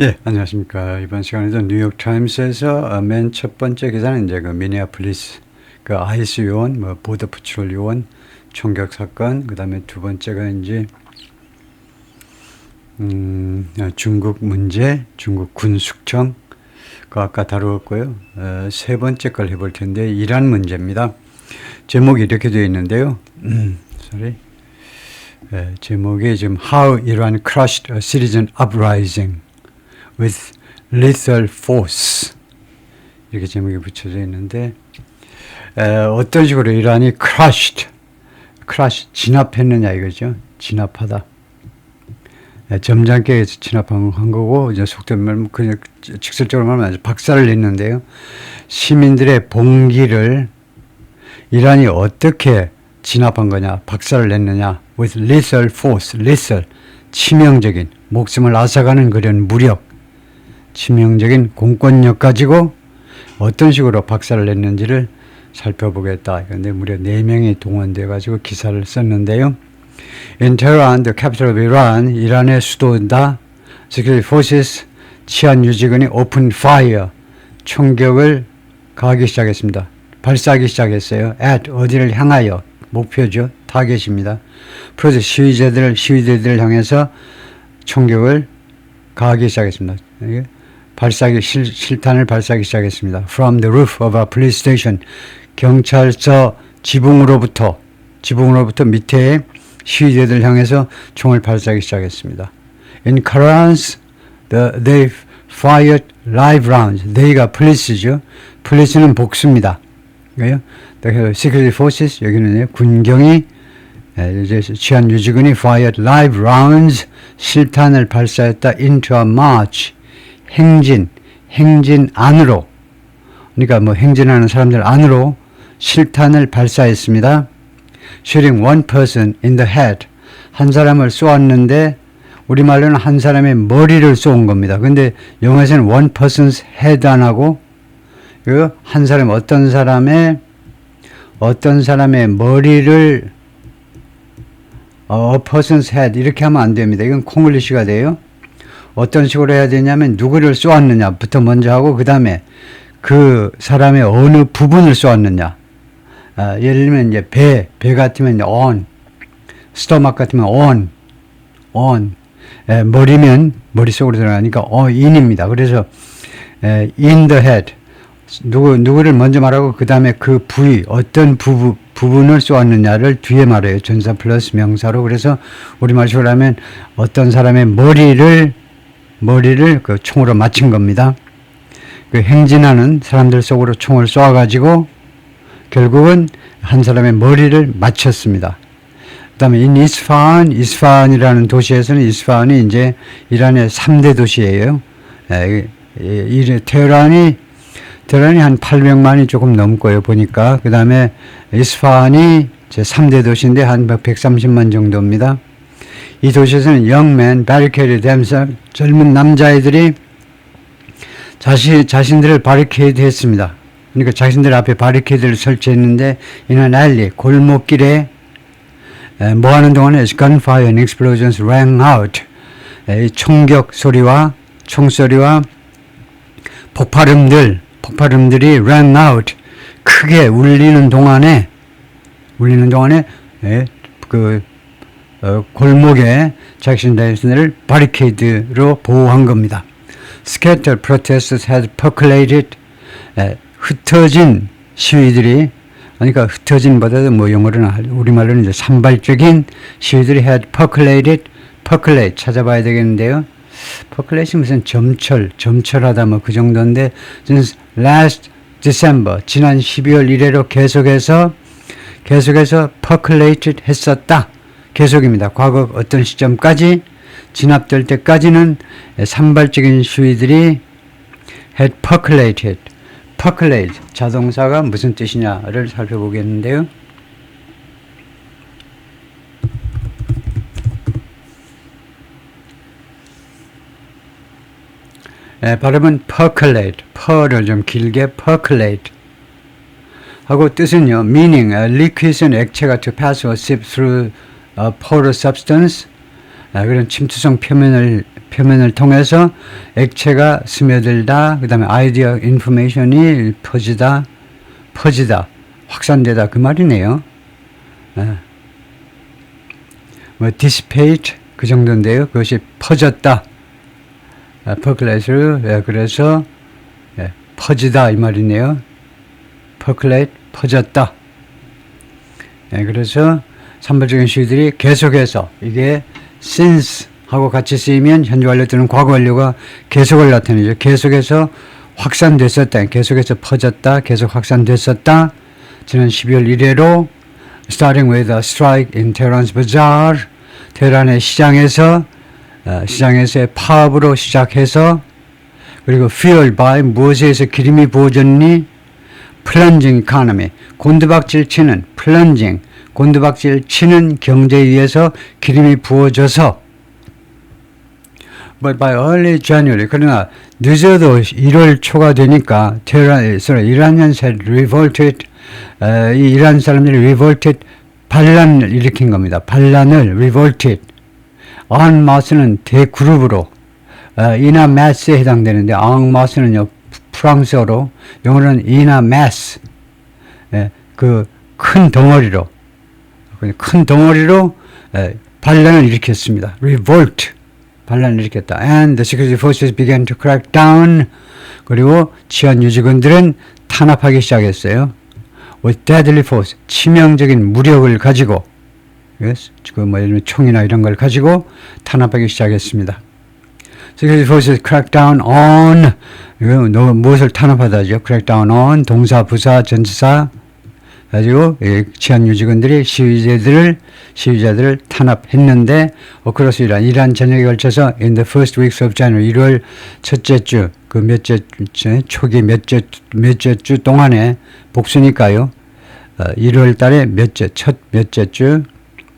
예, 안녕하십니까. 이번 시간에도 뉴욕타임스에서 맨 첫 번째 기사는 이제 그 미니애폴리스 그 아이스 요원, 뭐 보더 파트롤 요원 총격 사건, 그 다음에 두 번째가 이제 중국 문제, 중국 군 숙청 그 아까 다루었고요. 세 번째 걸 해볼 텐데 이란 문제입니다. 제목이 이렇게 되어 있는데요. 제목이 지금 How Iran Crushed a Citizen Uprising with Lethal Force 이렇게 제목이 붙여져 있는데 어떤 식으로 이란이 crush 진압했느냐 이거죠. 진압하다. 점잖게 진압한 거고 이제 속된 말 그냥 직설적으로 말하면 박살을 냈는데요. 시민들의 봉기를 이란이 어떻게 진압한 거냐, 박살을 냈느냐. with lethal force, lethal 치명적인 목숨을 앗아가는 그런 무력, 치명적인 공권력 가지고 어떤 식으로 박살을 냈는지를 살펴보겠다. 그런데 무려 4명이 동원되어 가지고 기사를 썼는데요. In Tehran, the capital of Iran, 이란의 수도다. Security forces, 치안 유지군이 open fire, 총격을 가하기 시작했습니다. 발사하기 시작했어요. at 어디를 향하여 목표죠. 타겟입니다. 그래서 시위대들을 향해서 총격을 가하기 시작했습니다. 실탄을 발사하기 시작했습니다. From the roof of a police station, 경찰서 지붕으로부터 밑에 시위대들 향해서 총을 발사하기 시작했습니다. In Karans, they fired live rounds. they가 police죠. police는 복수입니다. 그래요? Security forces 여기는 군경이 이제 치안 유지군이 fired live rounds 실탄을 발사했다. into a march 행진 안으로, 그러니까 뭐 행진하는 사람들 안으로 실탄을 발사했습니다. shooting one person in the head, 한 사람을 쏘았는데 우리말로는 한 사람의 머리를 쏘은 겁니다. 근데 영어에서는 one person's head 안 하고 한 사람 어떤 사람의 머리를 a person's head 이렇게 하면 안 됩니다. 이건 콩글리시가 돼요. 어떤 식으로 해야 되냐면 누구를 쏘았느냐부터 먼저 하고 그 다음에 그 사람의 어느 부분을 쏘았느냐. 예를 들면 이제 배 같으면 on, 스토막 같으면 on, 머리면 머릿속으로 들어가니까 in입니다. 그래서 in the head, 누구를 먼저 말하고 그 다음에 그 부위, 어떤 부분을 쏘았느냐를 뒤에 말해요. 전사 플러스 명사로. 그래서 우리말식으로 하면 어떤 사람의 머리를 그 총으로 맞힌 겁니다. 그 행진하는 사람들 속으로 총을 쏘아가지고 결국은 한 사람의 머리를 맞췄습니다. 그 다음에 in 이스파한이라는 도시에서는 이스파한이 이제 이란의 3대 도시예요. 테헤란이 한 800만이 조금 넘고요, 보니까. 그 다음에 이스파한이 제 3대 도시인데 한 130만 정도입니다. 이 도시에서는 young men barricaded themselves, 젊은 남자애들이 자신들을 바리케이드 했습니다. 그러니까 자신들 앞에 바리케이드를 설치했는데 in an alley, 골목길에 뭐 하는 동안에 gunfire and explosions rang out, 총격 소리와 총소리와 폭발음들이 rang out, 크게 울리는 동안에 골목에 자신들을 바리케이드로 보호한 겁니다. Scattered protesters had percolated, 흩어진 시위들이, 그러니까 흩어진보다도 뭐 영어로는 우리말로는 이제 산발적인 시위들이 had percolated, percolate 찾아봐야 되겠는데요. percolate이 무슨 점철하다 뭐 그 정도인데 since last December, 지난 12월 이래로 계속해서 percolated 했었다. 계속입니다. 과거 어떤 시점까지 진압될 때까지는 산발적인 시위들이 had percolated. percolate 자동사가 무슨 뜻이냐를 살펴보겠는데요. 발음은 percolate, per를 좀 길게 percolate 하고 뜻은요, meaning liquid은 액체가 to pass or seep through a porous substance, 그런 침투성 표면을 표면을 통해서 액체가 스며들다, 그 다음에 아이디어 인포메이션이 퍼지다, 확산되다 그 말이네요. 뭐 dissipate 그 정도인데요. 그것이 퍼졌다. percolate 그래서 퍼지다 이 말이네요. percolate 퍼졌다. 그래서 산발적인 시들이 계속해서 이게 since 하고 같이 쓰이면 현재 완료 또는 과거 완료가 계속을 나타내죠. 계속해서 확산됐었다. 계속해서 퍼졌다. 계속 확산됐었다. 지난 12월 1회로 starting with a strike in Tehran's bazaar 테헤란의 시장에서의 파업으로 시작해서 그리고 fueled by 무엇에 의해서 기름이 부어졌니? plunging economy 곤두박질 치는 plunging 곤두박질 치는 경제에 의해서 기름이 부어져서 But by early January 그러나 늦어도 1월 초가 되니까 이란연 사람들이 revolted 이 이란 사람들이 revolted 반란을 일으킨 겁니다. 반란을 revolted en masse는 대그룹으로 in a masse에 해당되는데 en masse는요 프랑스어로 영어로는 in a mass 그 큰 덩어리로 반란을 일으켰습니다. revolt 반란을 일으켰다. And the security forces began to crack down. 그리고 치안 유지군들은 탄압하기 시작했어요. With deadly force, 치명적인 무력을 가지고, yes, 그 뭐 예를 들면 총이나 이런 걸 가지고 탄압하기 시작했습니다. Security forces crack down on, 이거 무엇을 탄압하다죠? crack down on, 동사, 부사, 전치사, 가지고 치안 유지군들이 시위자들을 탄압했는데 across 이란 전역에 걸쳐서 in the first weeks of January 1월 첫째 주 그 몇째 주 초기 몇째 주 동안에 복수니까요. 1월 달에 몇째 주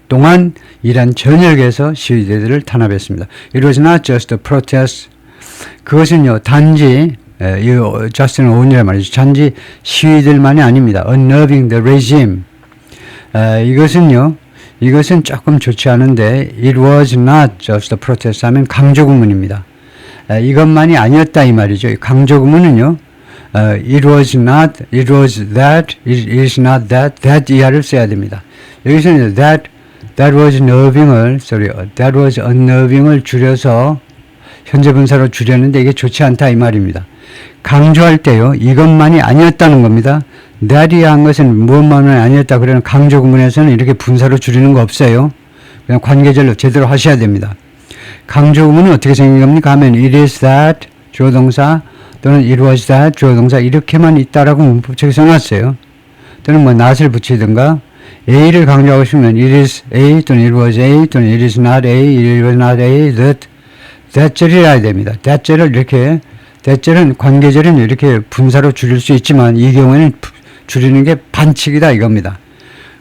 동안 이란 전역에서 시위대들을 탄압했습니다. It was not just a protest. 그것은요 단지 저스틴 오운이란 말이죠. 단지 시위들만이 아닙니다. Unnerving the regime. 이것은 조금 좋지 않은데 it was not just a protest 하면 강조구문입니다. 이것만이 아니었다 이 말이죠. 강조구문은요. it was not, it was that, it is not that, that 이하를 써야 됩니다. 여기서는 that was unnerving을 줄여서 현재 분사로 줄였는데 이게 좋지 않다 이 말입니다. 강조할 때요. 이것만이 아니었다는 겁니다. that이 한 것은 무엇만이 아니었다. 그러면 강조 구문에서는 이렇게 분사로 줄이는 거 없어요. 그냥 관계절로 제대로 하셔야 됩니다. 강조 구문은 어떻게 생긴 겁니까? 하면 it is that 주어 동사 또는 it was that 주어 동사 이렇게만 있다라고 문법책에 써놨어요. 또는 뭐 not을 붙이든가 A를 강조하고 싶으면 it is A 또는 it was A 또는 it is not A, it was not A, that절이라 해야 됩니다. that절은 관계절은 이렇게 분사로 줄일 수 있지만 이 경우에는 줄이는 게 반칙이다 이겁니다.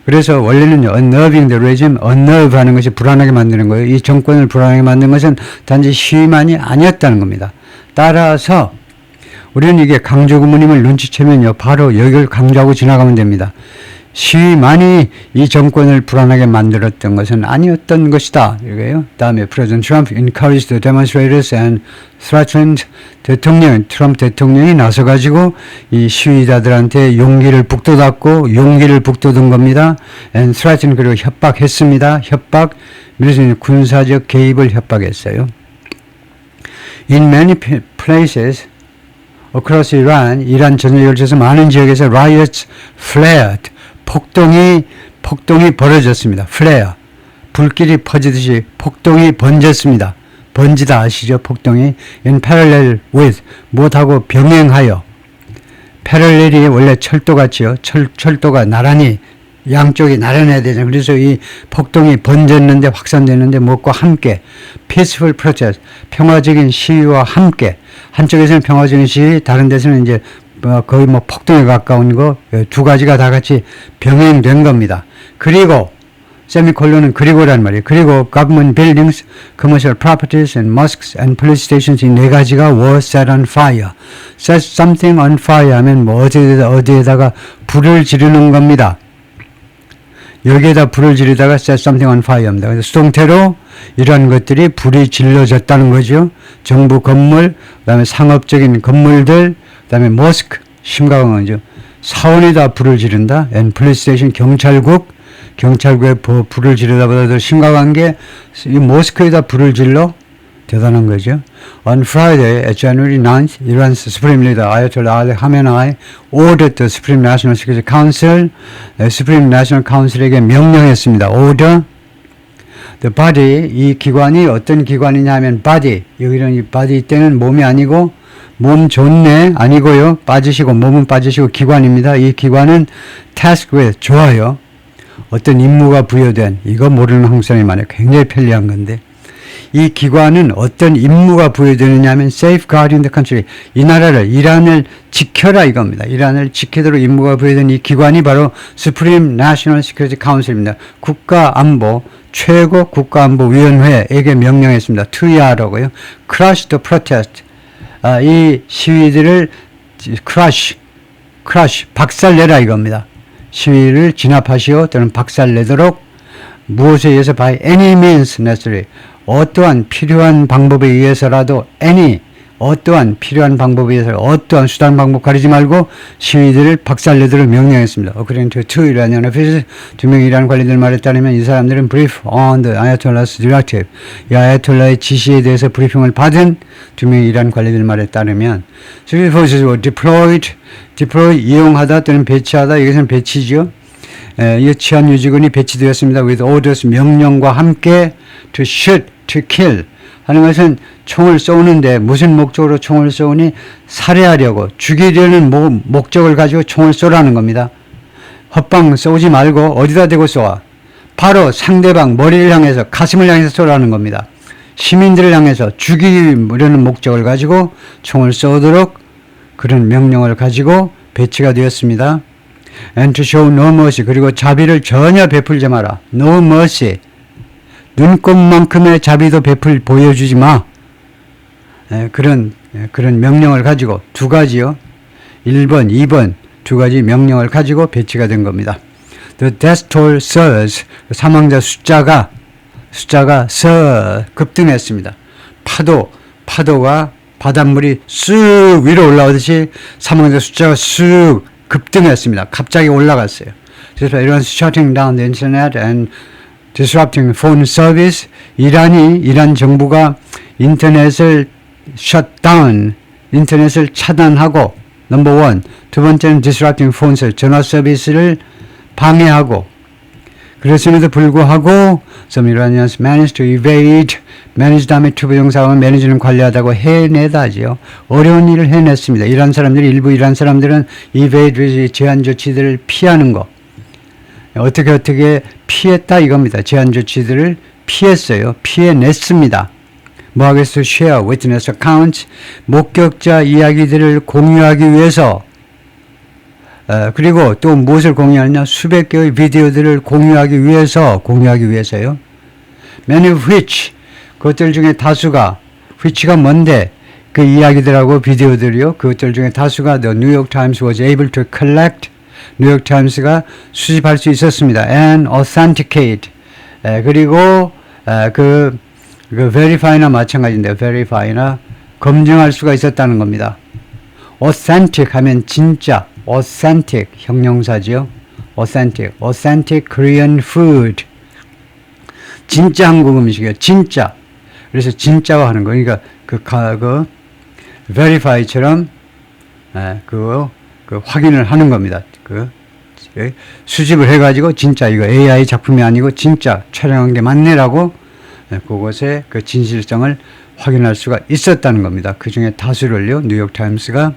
그래서 원래는요, unnerving the regime, unnerve 하는 것이 불안하게 만드는 거예요. 이 정권을 불안하게 만든 것은 단지 시위만이 아니었다는 겁니다. 따라서 우리는 이게 강조구문임을 눈치채면요, 바로 여기를 강조하고 지나가면 됩니다. 시위만이 이 정권을 불안하게 만들었던 것은 아니었던 것이다. 이거예요. 다음에 President Trump encouraged the demonstrators and threatened 트럼프 대통령이 나서가지고 이 시위자들한테 용기를 북돋은 겁니다. and threatened 그리고 협박했습니다. 그래서 군사적 개입을 협박했어요. In many places across Iran, 이란 전역에 걸쳐서 많은 지역에서 riots flared. 폭동이 벌어졌습니다. flare. 불길이 퍼지듯이 폭동이 번졌습니다. 번지다 아시죠? 폭동이. in parallel with. 무엇하고 병행하여. parallel이 원래 철도같이요. 철도가 나란히 양쪽이 나란해야 되잖아요. 그래서 이 폭동이 번졌는데 확산됐는데 무엇과 함께. peaceful protest. 평화적인 시위와 함께. 한쪽에서는 평화적인 시위, 다른 데서는 이제 거의 뭐 폭동에 가까운 거 두 가지가 다 같이 병행된 겁니다. 그리고 세미콜론은 그리고란 말이에요. 그리고 government buildings, commercial properties and mosques and police stations 이 네 가지가 were set on fire. set something on fire 하면 뭐 어디에다가 불을 지르는 겁니다. 여기에다 불을 지르다가 set something on fire입니다. 그래서 수동태로 이러한 것들이 불이 질러졌다는 거죠. 정부 건물, 그다음에 상업적인 건물들, 그다음에 모스크, 심각한 거죠. 사원에다 불을 지른다. and police station, 경찰국에 불을 지르다보다 더 심각한 게 이 모스크에다 불을 질러 대단한 거죠. On Friday, at January 9th, Iran's Supreme Leader Ayatollah Ali Khamenei ordered the Supreme National Security Council, Supreme National Council에게 명령했습니다. Order the body, 이 기관이 어떤 기관이냐 하면 body, 여기는 이 body 때는 몸이 아니고 몸 좋네 아니고요. 빠지시고 몸은 빠지시고 기관입니다. 이 기관은 task with, 좋아요. 어떤 임무가 부여된, 이거 모르는 한국 사람이 많아요. 굉장히 편리한 건데 이 기관은 어떤 임무가 부여되느냐 하면 safeguarding the country, 이 나라를, 이란을 지켜라 이겁니다. 이란을 지키도록 임무가 부여된 이 기관이 바로 Supreme National Security Council입니다. 국가안보, 최고 국가안보위원회에게 명령했습니다. 투야라고요. Crush the protest, 이 시위들을 crush, 박살내라 이겁니다. 시위를 진압하시오 또는 박살내도록 무엇에 의해서 by any means necessary, 어떠한 필요한 방법에 의해서라도 어떠한 필요한 방법에 의해서 어떠한 수단 방법 가리지 말고 시위들을 박살내도록 명령했습니다. According to two Iranian officials, 2명의 이란 관리들 말에 따르면 이 사람들은 brief on the Ayatollah's directive, 이 아야톨라의 지시에 대해서 브리핑을 받은 2명의 이란 관리들 말에 따르면 security forces were deploy, 이용하다 또는 배치하다, 이것은 배치죠. 이 치안 유지군이 배치되었습니다. with orders, 명령과 함께 to shoot, to kill 하는 것은 총을 쏘는데 무슨 목적으로 총을 쏘니 살해하려고 죽이려는 목적을 가지고 총을 쏘라는 겁니다. 헛방 쏘지 말고 어디다 대고 쏘아? 바로 상대방 머리를 향해서 가슴을 향해서 쏘라는 겁니다. 시민들을 향해서 죽이려는 목적을 가지고 총을 쏘도록 그런 명령을 가지고 배치가 되었습니다. And to show no mercy, 그리고 자비를 전혀 베풀지 마라. No mercy, 눈곱만큼의 자비도 보여주지 마. 그런 명령을 가지고 두 가지요. 1번, 2번 두 가지 명령을 가지고 배치가 된 겁니다. The death toll surged, 사망자 숫자가 급등했습니다. 파도가 바닷물이 쑥 위로 올라오듯이 사망자 숫자가 쑥 급등했습니다. 갑자기 올라갔어요. 그래서 이런 shutting down the internet and disrupting phone service, 이란 정부가 인터넷을 shutdown, 인터넷을 차단하고 number one, 두 번째는 disrupting phone service, 전화 서비스를 방해하고, 그랬음에도 불구하고 some Iranians managed to evade, manage 다음에 투부정사하면 manage는 관리하다고 해내다지요. 어려운 일을 해냈습니다. 일부 이란 사람들은 evade, 제한 조치들을 피하는 거. 어떻게 피했다 이겁니다. 제한 조치들을 피했어요. 피해냈습니다. 뭐 하겠어요? share, witness accounts, 목격자 이야기들을 공유하기 위해서, 그리고 또 무엇을 공유하느냐? 수백 개의 비디오들을 공유하기 위해서요. Many of which, 그것들 중에 다수가, which가 뭔데? 그 이야기들하고 비디오들이요. 그것들 중에 다수가 The New York Times was able to collect, 뉴욕 타임스가 수집할 수 있었습니다. And authenticate, 그리고 그 verify나 마찬가지인데요. verify나 검증할 수가 있었다는 겁니다. authentic 하면 진짜, authentic 형용사지요. authentic Korean food, 진짜 한국 음식이에요. 진짜. 그래서 진짜화하는 거. 그러니까 그 verify처럼 그 확인을 하는 겁니다. 수집을 해가지고 진짜 이거 AI 작품이 아니고 진짜 촬영한 게 맞네라고 그것의 그 진실성을 확인할 수가 있었다는 겁니다. 그 중에 다수를요. 뉴욕 타임스가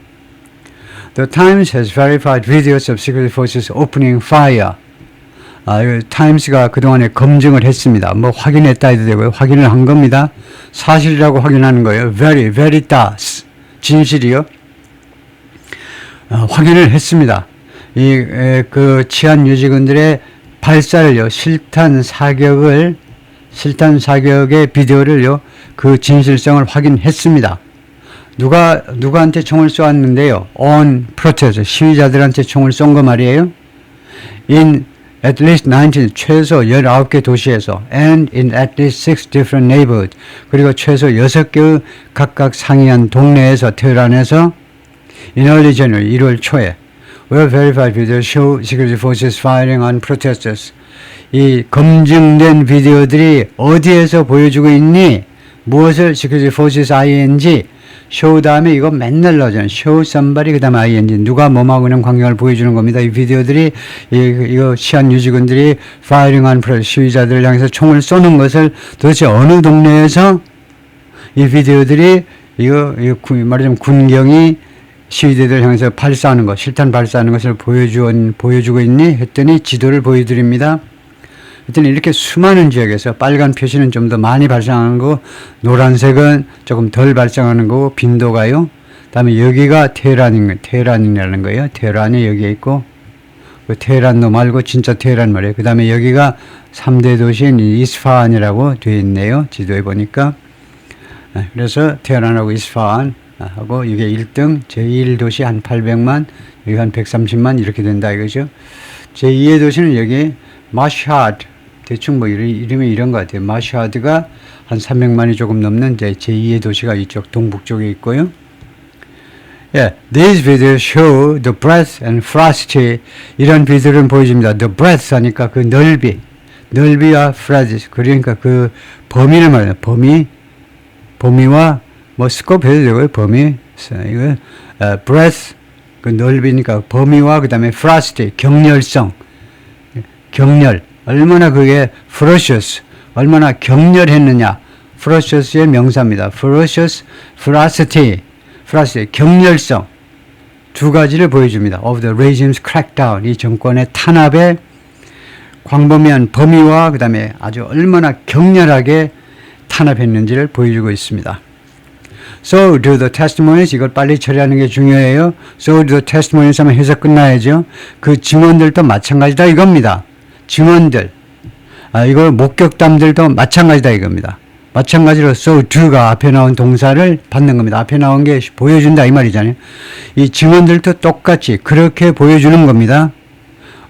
The Times has verified videos of security forces opening fire. 타임스가 그동안에 검증을 했습니다. 뭐 확인했다 해도 되고요. 확인을 한 겁니다. 사실이라고 확인하는 거예요. veritas, 진실이요. 확인을 했습니다. 그 치안 유지군들의 발사를요, 실탄 사격의 비디오를요, 그 진실성을 확인했습니다. 누구한테 총을 쏘았는데요? on protest, 시위자들한테 총을 쏜 거 말이에요. in at least 19, 최소 19개 도시에서 and in at least 6 different neighborhoods 그리고 최소 6개의 각각 상이한 동네에서 테헤란에서 in early January 1월 초에 well verified videos show security forces firing on protesters 이 검증된 비디오들이 어디에서 보여주고 있니? 무엇을 security forces ing show 다음에 이거 맨날 넣어줘요. show somebody 그 다음에 ing 누가 뭐하고 있는 광경을 보여주는 겁니다. 이 비디오들이 이거 시한 유지군들이 firing on 시위자들을 향해서 총을 쏘는 것을 도대체 어느 동네에서 이 비디오들이 이거 말하자면 군경이 시위대들을 향해서 발사하는 것, 실탄 발사하는 것을 보여주고 있니? 했더니 지도를 보여드립니다. 하여튼 이렇게 수많은 지역에서 빨간 표시는 좀 더 많이 발생하는 거고 노란색은 조금 덜 발생하는 거고 빈도가요. 다음에 여기가 테헤란이라는 거예요. 테헤란이 여기에 있고 그 테헤란도 말고 진짜 테헤란 말이에요. 그 다음에 여기가 3대 도시인 이스파한이라고 되어 있네요. 지도에 보니까. 그래서 테헤란하고 이스파한 하고 이게 1등 제1 도시 한 800만 여기 한 130만 이렇게 된다 이거죠. 제2의 도시는 여기 마샤드 대충 뭐 이름이 이런 것 같아요. 마샤드가 한 300만이 조금 넘는 제2의 도시가 이쪽 동북 쪽에 있고요. Yeah, these videos show the breadth and ferocity. 이런 비디오는 보여줍니다. The breadth 하니까 그 넓이와 ferocity. 그러니까 그 범위를 말해요. 범위와 뭐 스코프 해도 되고요. 범위 이거 breadth 그 넓이니까 범위와 그 다음에 ferocity 격렬성. 격렬 얼마나 그게 ferocious 얼마나 격렬했느냐 ferocious의 명사입니다. ferocious, ferocity 격렬성 두 가지를 보여줍니다. of the regime's crackdown 이 정권의 탄압의 광범위한 범위와 그 다음에 아주 얼마나 격렬하게 탄압했는지를 보여주고 있습니다. So do the testimonies 이걸 빨리 처리하는 게 중요해요. So do the testimonies 하면 해석 끝나야죠. 그 증언들도 마찬가지다 이겁니다. 증언들, 이거 목격담들도 마찬가지다 이겁니다. 마찬가지로 so do가 앞에 나온 동사를 받는 겁니다. 앞에 나온 게 보여준다 이 말이잖아요. 이 증언들도 똑같이 그렇게 보여주는 겁니다.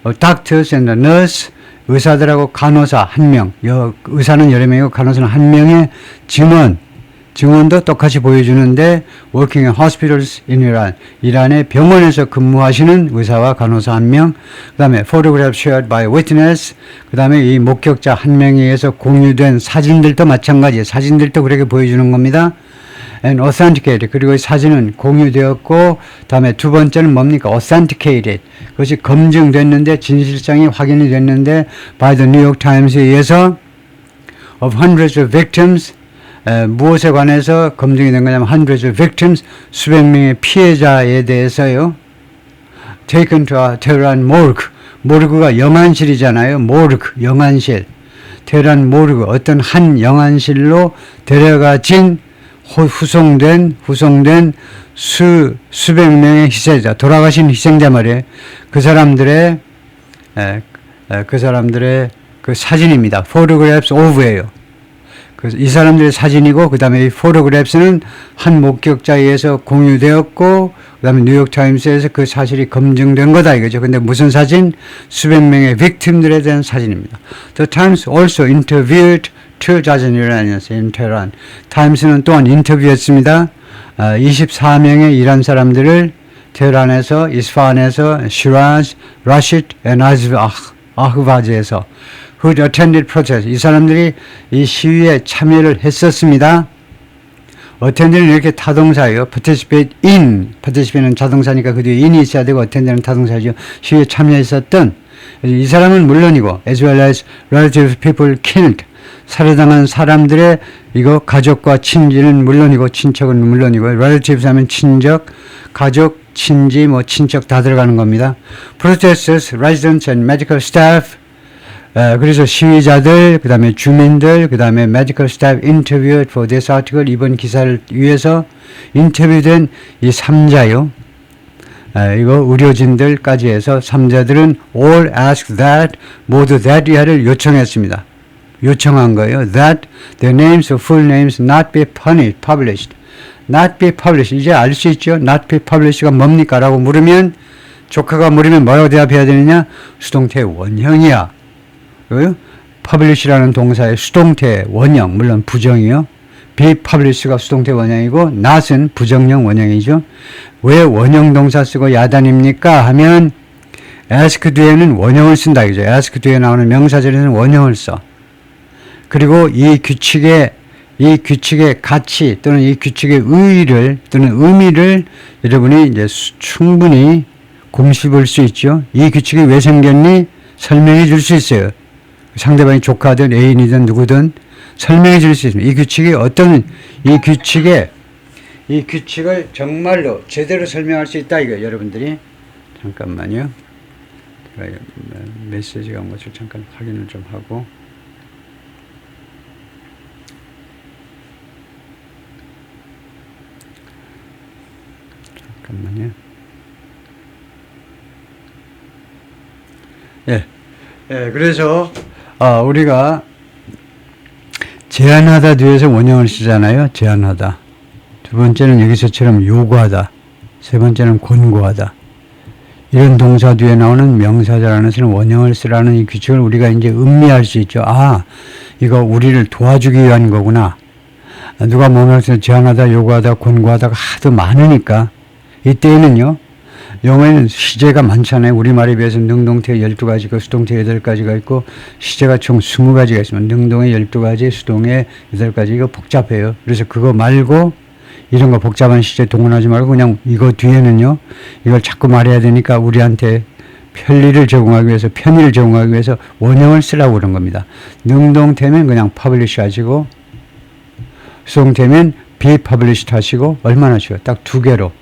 Doctors and nurse 의사들하고 간호사 한 명, 의사는 여러 명이고 간호사는 한 명의 증언도 똑같이 보여주는데 working in hospitals in Iran 이란의 병원에서 근무하시는 의사와 간호사 한 명 그 다음에 photograph shared by witness 그 다음에 이 목격자 한 명에 의해서 공유된 사진들도 마찬가지예요. 사진들도 그렇게 보여주는 겁니다. and authenticated 그리고 이 사진은 공유되었고 다음에 두 번째는 뭡니까? authenticated 그것이 검증됐는데 진실성이 확인이 됐는데 by the New York Times에 의해서 of hundreds of victims 무엇에 관해서 검증이 된 거냐면 hundreds of victims 수백 명의 피해자에 대해서요. taken to a Tehran morgue 모르그가 영안실이잖아요. morgue 영안실 테헤란 모르그 어떤 한 영안실로 데려가진 후송된 수백 명의 희생자 돌아가신 희생자 말이에요. 그 사람들의 그 사진입니다. photographs of예요. 이 사람들의 사진이고 그 다음에 이 포토그래프는 한 목격자에 의해서 공유되었고 그 다음에 뉴욕타임스에서 그 사실이 검증된 거다 이거죠. 근데 무슨 사진? 수백 명의 빅팀들에 대한 사진입니다. The Times also interviewed 2,000 Iranians in Tehran. 타임스는 또한 인터뷰했습니다. 24명의 이란 사람들을 테헤란에서 이스파한에서 시라즈, 라시드, 아흐바즈에서 who attended protest. 이 사람들이 이 시위에 참여를 했었습니다. attend는 이렇게 타동사예요. participate는 자동사니까 그 뒤에 in이 있어야 되고 attend는 타동사죠. 시위에 참여했었던 이 사람은 물론이고 as well as relative people killed. 살해당한 사람들의 이거 가족과 친지는 물론이고 친척은 물론이고 relatives 하면 친적, 가족, 친지, 친척 다 들어가는 겁니다. protesters, residents and medical staff 그래서 시위자들, 그 다음에 주민들, 그 다음에 medical staff interviewed for this article 이번 기사를 위해서 인터뷰된 이 3자요. 이거 의료진들까지 해서 3자들은 all asked that 모두 that 이하를 요청했습니다. 요청한 거예요. That their names or full names not be published. Not be published. 이제 알 수 있죠? Not be published가 뭡니까? 라고 물으면 조카가 물으면 뭐라고 대답해야 되느냐? 수동태 원형이야. publish라는 동사의 수동태 원형, 물론 부정이요. be publish가 수동태 원형이고 not은 부정형 원형이죠. 왜 원형 동사 쓰고 야단입니까? 하면 ask 뒤에는 원형을 쓴다 이죠. ask 뒤에 나오는 명사절에는 원형을 써. 그리고 이 규칙의 가치 또는 이 규칙의 의의를 또는 의미를 여러분이 이제 충분히 곰씹을 수 있죠. 이 규칙이 왜 생겼니? 설명해 줄 수 있어요. 상대방이 조카든 애인이든 누구든 설명해 줄 수 있습니다. 이 규칙이 이 규칙을 정말로 제대로 설명할 수 있다 이거 여러분들이 잠깐만요. 제가 메시지가 온 것을 잠깐 확인을 좀 하고. 잠깐만요. 그래서 우리가 제한하다 뒤에서 원형을 쓰잖아요. 제한하다. 두 번째는 여기서처럼 요구하다. 세 번째는 권고하다. 이런 동사 뒤에 나오는 명사절 안에서는 원형을 쓰라는 이 규칙을 우리가 이제 음미할 수 있죠. 아, 이거 우리를 도와주기 위한 거구나. 누가 뭐면서 제한하다, 요구하다, 권고하다가 하도 많으니까 이때에는요. 영어에는 시제가 많잖아요. 우리말에 비해서 능동태 12가지가 수동태 8가지가 있고 시제가 총 20가지가 있습니다. 능동에 12가지, 수동에 8가지. 이거 복잡해요. 그래서 그거 말고 이런 거 복잡한 시제 동원하지 말고 그냥 이거 뒤에는요. 이걸 자꾸 말해야 되니까 우리한테 편리를 제공하기 위해서 편의를 제공하기 위해서 원형을 쓰라고 그런 겁니다. 능동태면 그냥 publish 하시고 수동태면 be published 하시고 얼마나 쉬워요. 딱 2개로.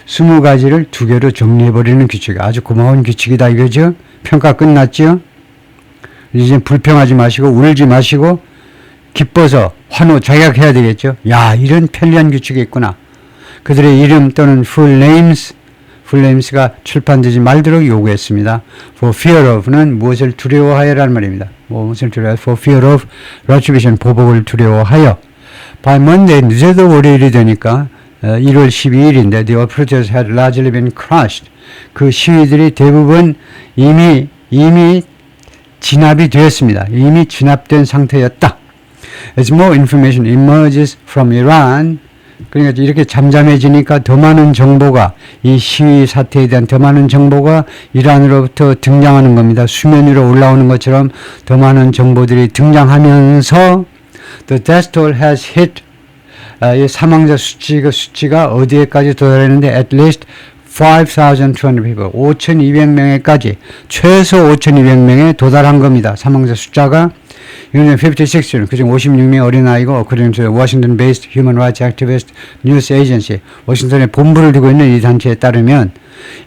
20가지를 2개로 정리해버리는 규칙이 아주 고마운 규칙이다 이거죠. 평가 끝났죠. 이제 불평하지 마시고 울지 마시고 기뻐서 환호 자격해야 되겠죠. 야, 이런 편리한 규칙이 있구나. 그들의 이름 또는 full names가 출판되지 말도록 요구했습니다. for fear of는 무엇을 두려워하여라는 말입니다. 무엇을 두려워하여? for fear of retribution, 보복을 두려워하여. by Monday, 늦어도 월요일이 되니까 1월 12일인데 the operators had largely been crushed. 그 시위들이 대부분 이미 진압이 되었습니다. 이미 진압된 상태였다. As more information emerges from Iran, 그러니까 이렇게 잠잠해지니까 더 많은 정보가 이 시위 사태에 대한 더 많은 정보가 이란으로부터 등장하는 겁니다. 수면 위로 올라오는 것처럼 더 많은 정보들이 등장하면서 the death toll has hit 이 사망자 수치가 어디에까지 도달했는데 at least 5,200 people, 5,200명에까지 최소 5,200명에 도달한 겁니다. 사망자 숫자가 이거는 56명, 그중 56명 어린아이고 according to Washington-based Human Rights Activist News Agency, 워싱턴에 본부를 두고 있는 이 단체에 따르면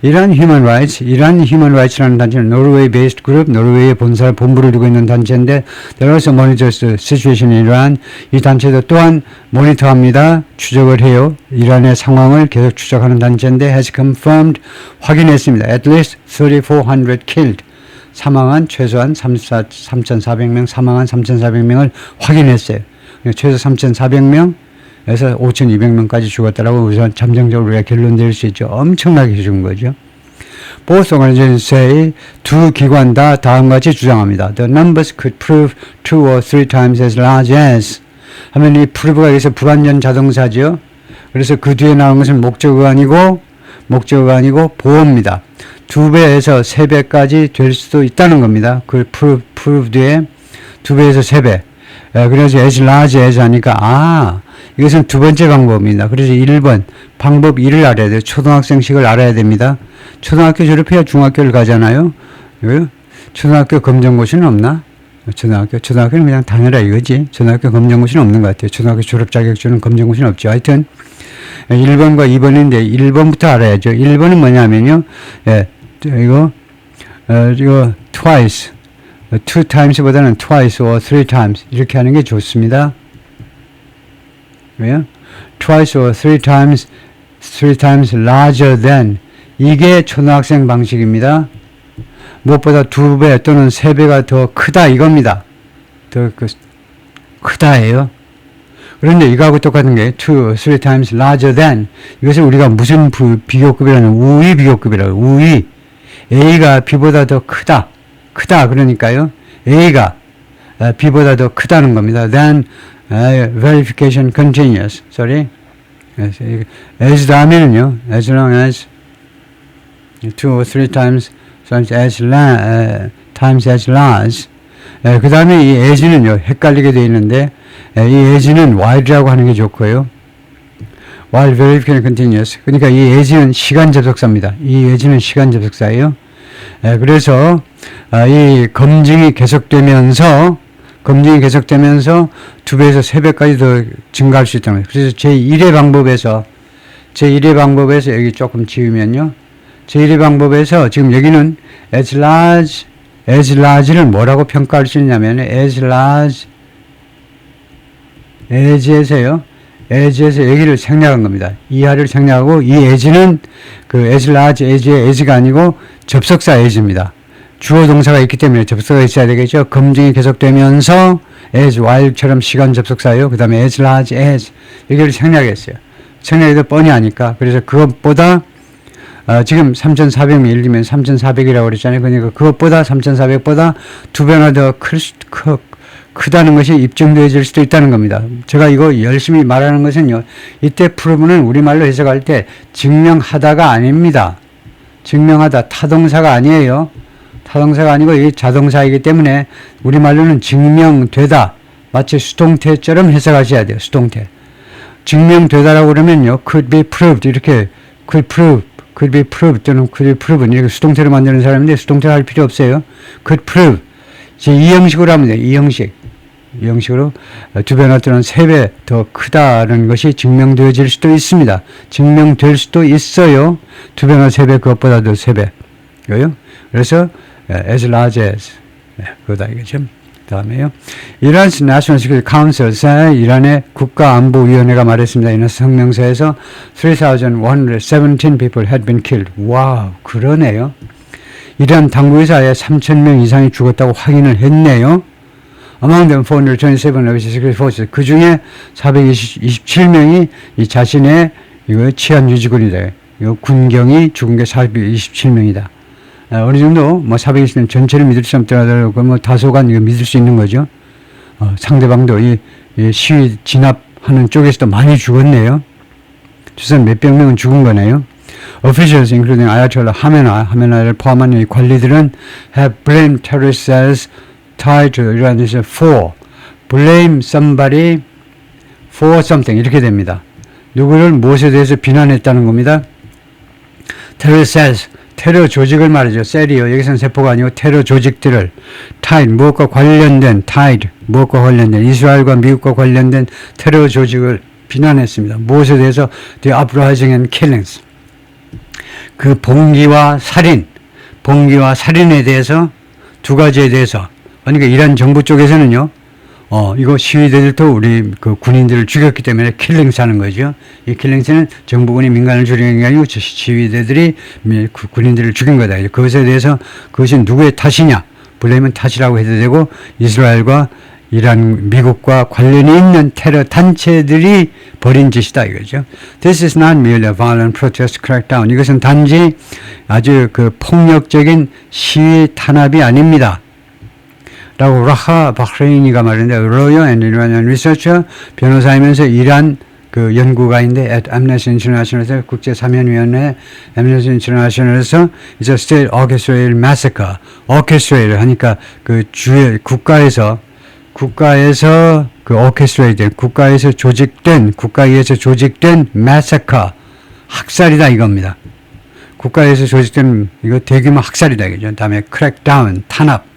이란 Human Rights라는 단체는 노르웨이-based 그룹, 노르웨이의 본부를 두고 있는 단체인데 there also monitors the situation in Iran. 이 단체도 또한 모니터합니다. 추적을 해요. 이란의 상황을 계속 추적하는 단체인데 has confirmed, 확인했습니다. At least 3,400 killed. 사망한 최소한 3,400명, 사망한 3,400명을 확인했어요. 최소 3,400명에서 5,200명까지 죽었다라고 우선 잠정적으로 우리가 결론 내릴 수 있죠. 엄청나게 죽은 거죠. Both organizations say, 두 기관 다 다음과 같이 주장합니다. The numbers could prove 2 or 3 times as large as. 하면 이 prove가 여기서 불완전 자동사죠. 그래서 그 뒤에 나온 것은 목적어가 아니고 보어입니다. 2배에서 3배까지 될 수도 있다는 겁니다. 그 prove 뒤에 2배에서 3배. 그래서 as large as 하니까 이것은 두 번째 방법입니다. 그래서 1번 방법 1을 알아야 돼요. 초등학생식을 알아야 됩니다. 초등학교 졸업해야 중학교를 가잖아요. 초등학교 검정고시는 없나? 초등학교는 그냥 다녀라 이거지. 초등학교 검정고시는 없는 것 같아요. 초등학교 졸업 자격증은 검정고시는 없죠. 하여튼 1번과 2번인데 1번부터 알아야죠. 1번은 뭐냐면요. 이거 twice, 2 times보다는 twice or 3 times 이렇게 하는 게 좋습니다. 왜요? twice or 3 times larger than, 이게 초등학생 방식입니다. 무엇보다 2배 또는 3배가 더 크다 이겁니다. 더 크다예요. 그런데 이거하고 똑같은 게 2, 3 times larger than, 이것을 우리가 무슨 비교급이라는 우위 비교급이라고. 우위. A가 B보다 더 크다. 그러니까요. A가 B보다 더 크다는 겁니다. Then verification continues. Sorry. as 다음에는요. as long as 2 or 3 times times as large. 그 다음에 이 as는요. 헷갈리게 되어 있는데 이 as는 while이라고 하는 게 좋고요. while verification continues. 그러니까 이 as는 시간 접속사입니다. 이 as는 시간 접속사예요. 그래서 이 검증이 계속되면서 2배에서 3배까지 더 증가할 수 있다는 거예요. 그래서 제1의 방법에서 여기 조금 지우면요. 제1의 방법에서 지금 여기는 as large를 뭐라고 평가할 수 있냐면 as large as에서요. as에서 여기를 생략한 겁니다. 이하를 생략하고 이 as는 그 as large as의 as가 아니고 접속사 as입니다. 주어 동사가 있기 때문에 접속사가 있어야 되겠죠. 검증이 계속되면서 as while처럼 시간 접속사예요. 그 다음에 as large as 여기를 생략했어요. 생략해도 뻔히 아니까. 그래서 그것보다 지금 3,400 예를 들면 3,400이라고 그랬잖아요. 그러니까 그것보다 3,400보다 2배나 더 크다는 것이 입증되어질 수도 있다는 겁니다. 제가 이거 열심히 말하는 것은요. 이때 프로브는 우리말로 해석할 때 증명하다가 아닙니다. 증명하다 타동사가 아니에요. 타동사가 아니고 이게 자동사이기 때문에 우리말로는 증명되다. 마치 수동태처럼 해석하셔야 돼요. 수동태. 증명되다라고 그러면요. could be proved 이렇게 could be proved 또는 could be proven 이렇게 수동태로 만드는 사람인데 수동태를 할 필요 없어요. could prove. 이제 이 형식으로 하면 돼요. 이 형식으로 2배나 또는 3배 더 크다는 것이 증명되어질 수도 있습니다. 증명될 수도 있어요. 2배나 3배 그것보다 더 3배. 그래서 as large as 그거다 이거죠. 다음에요. Iran's National Security Council, 이란의 국가안보위원회가 말했습니다. 이란 성명서에서 3,117 people had been killed. 와우, 그러네요. 이란 당국에서 아예 3,000명 이상이 죽었다고 확인을 했네요. Among them 427 of its security forces. 그 중에 427명이 이 자신의 이거 치안 유지군이다. 이거 군경이 죽은 게 427명이다. 어느 정도 뭐 420명 전체를 믿을 수 없더라도 뭐 다소간 이거 믿을 수 있는 거죠. 상대방도 이 시위 진압하는 쪽에서도 많이 죽었네요. 최소한 몇백 명은 죽은 거네요. Officials, including Ayatollah 하메나를 포함한 이 관리들은 have blamed terrorist cells tied to Iran for blame somebody for something 이렇게 됩니다. 누구를 무엇에 대해서 비난했다는 겁니다. terrorist cells 테러 조직을 말이죠. 셀이요. 여기서는 세포가 아니고 테러 조직들을 tied 무엇과 관련된 이스라엘과 미국과 관련된 테러 조직을 비난했습니다. 무엇에 대해서 the uprising and killings 그 봉기와 살인에 대해서 두 가지에 대해서 그러니까 이란 정부 쪽에서는요. 이거 시위대들도 우리 그 군인들을 죽였기 때문에 킬링스 하는 거죠. 이 킬링스는 정부군이 민간을 죽이는 게 아니고 시위대들이 군인들을 죽인 거다. 그것에 대해서 그것이 누구의 탓이냐. 블레임은 탓이라고 해도 되고 이스라엘과 이란, 미국과 관련이 있는 테러 단체들이 벌인 짓이다 이거죠. This is not merely a violent protest crackdown. 이것은 단지 아주 그 폭력적인 시위 탄압이 아닙니다. 라고 라하 바흐레이니가 말했는데 Lawyer and Iranian Researcher 변호사이면서 이란 그 연구가인데 at Amnesty International에서 국제사면위원회 Amnesty International에서 이제 State Orchestrated Massacre orchestrated 하니까 그 주요 국가에서 그 orchestrated 국가에서 조직된 massacre 학살이다 이겁니다. 국가에서 조직된 이거 대규모 학살이다 이거죠. 다음에 crackdown 탄압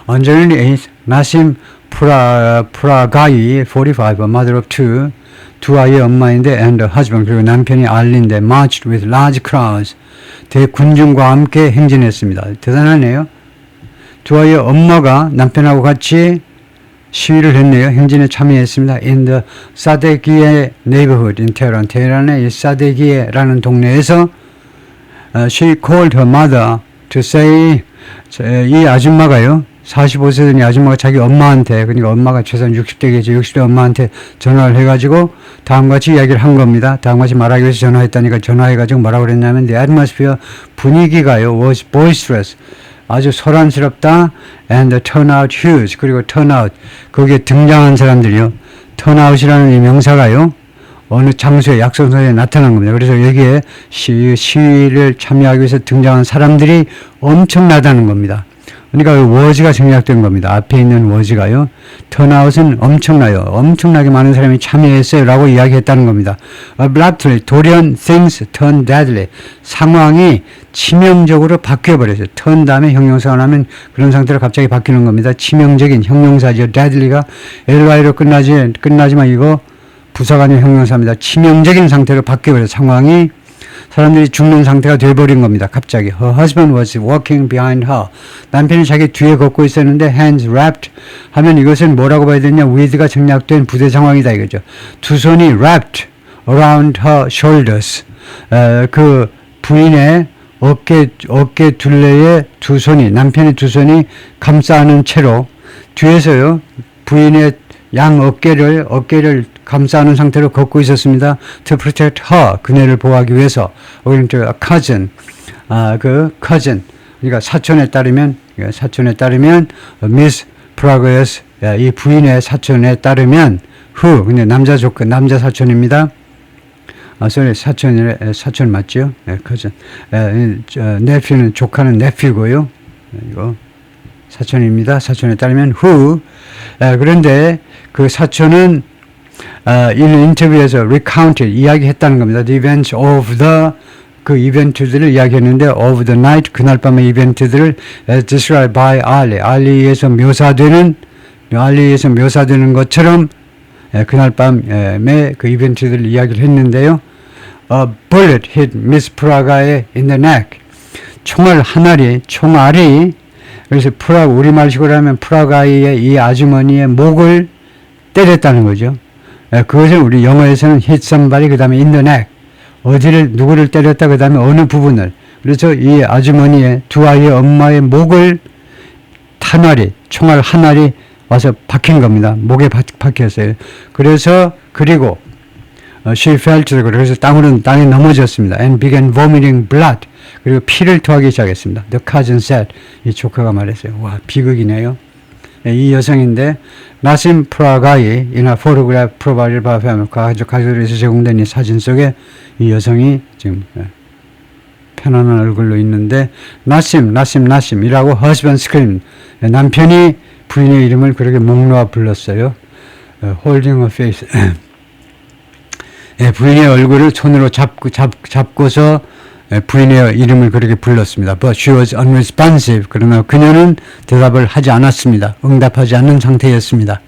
On January 8th, Nassim Puragai, 45, a mother of two, 두 아이의 엄마인데 and a husband, 그리고 남편이 알린데 marched with large crowds, 대군중과 함께 행진했습니다. 대단하네요. 두 아이의 엄마가 남편하고 같이 시위를 했네요. 행진에 참여했습니다. In the Sadegiye neighborhood in Tehran, 테헤란의 이 사데기에라는 동네에서 she called her mother to say 이 아줌마가요. 45세 된 아줌마가 자기 엄마한테, 그러니까 엄마가 최소한 60대겠죠. 60대 엄마한테 전화를 해가지고 다음같이 이야기를 한 겁니다. 다음같이 말하기 위해서 전화했다니까 전화해가지고 뭐라고 그랬냐면 the atmosphere 분위기가요 was boisterous 아주 소란스럽다 and the turnout huge 그리고 turnout 거기에 등장한 사람들이요. turnout이라는 이 명사가요. 어느 장소에 약속선에 나타난 겁니다. 그래서 여기에 시위를 참여하기 위해서 등장한 사람들이 엄청나다는 겁니다. 그러니까 워즈가 생략된 겁니다. 앞에 있는 워즈가요. 턴아웃은 엄청나요. 엄청나게 많은 사람이 참여했어요. 라고 이야기했다는 겁니다. Abruptly, 돌연 things turn deadly. 상황이 치명적으로 바뀌어버렸어요. turn 다음에 형용사가 나면 그런 상태로 갑자기 바뀌는 겁니다. 치명적인 형용사죠. deadly가 ly로 끝나지만 이거 부사관의 형용사입니다. 치명적인 상태로 바뀌어버려요. 상황이 사람들이 죽는 상태가 돼버린 겁니다. 갑자기. Her husband was walking behind her. 남편이 자기 뒤에 걷고 있었는데 hands wrapped 하면 이것은 뭐라고 봐야 되냐. with가 생략된 부대 상황이다 이거죠. 두 손이 wrapped around her shoulders. 그 부인의 어깨 둘레에 두 손이 남편의 두 손이 감싸 안은 채로 뒤에서요. 부인의 양 어깨를 감싸 안은 상태로 걷고 있었습니다. To protect her, 그녀를 보호하기 위해서. 오른쪽 cousin, cousin, 그러니까 사촌에 따르면 Miss Progress, 이 부인의 사촌에 따르면 who, 근데 남자 사촌입니다. 사촌 맞죠? 네, cousin. nephew는 조카는 nephew고요. 이거 사촌입니다. 사촌에 따르면 who. 그런데 그 사촌은 이 인터뷰에서 recounted 이야기했다는 겁니다. The events of 그 이벤트들을 이야기했는데 of the night 그날 밤의 이벤트들을 as described by 알리에서 묘사되는 것처럼 그날 밤의 그 이벤트들을 이야기를 했는데요. A bullet hit Miss Praga의 in the neck. 총알이 그래서 우리말식으로 하면 프라가의 이 아주머니의 목을 때렸다는 거죠. 그것을 우리 영어에서는 hit somebody 그 다음에 in the neck 누구를 때렸다 그 다음에 어느 부분을 그래서 이 아주머니의 두 아이의 엄마의 목을 총알 한 알이 와서 박힌 겁니다. 목에 박혔어요. 그리고 she fell to the ground. 그래서 땅에 넘어졌습니다. And began vomiting blood. 그리고 피를 토하기 시작했습니다. The cousin said. 이 조카가 말했어요. 와, 비극이네요. 이 여성인데 나심 프라가이 in a photograph provided by family 가족에서 제공된 이 사진 속에 이 여성이 지금 편안한 얼굴로 있는데 나심이라고 husband screamed. 남편이 부인의 이름을 그렇게 목 놓아 불렀어요. holding her face. 부인의 얼굴을 손으로 잡고서 부인의 이름을 그렇게 불렀습니다. But she was unresponsive. 그러나 그녀는 대답을 하지 않았습니다. 응답하지 않는 상태였습니다.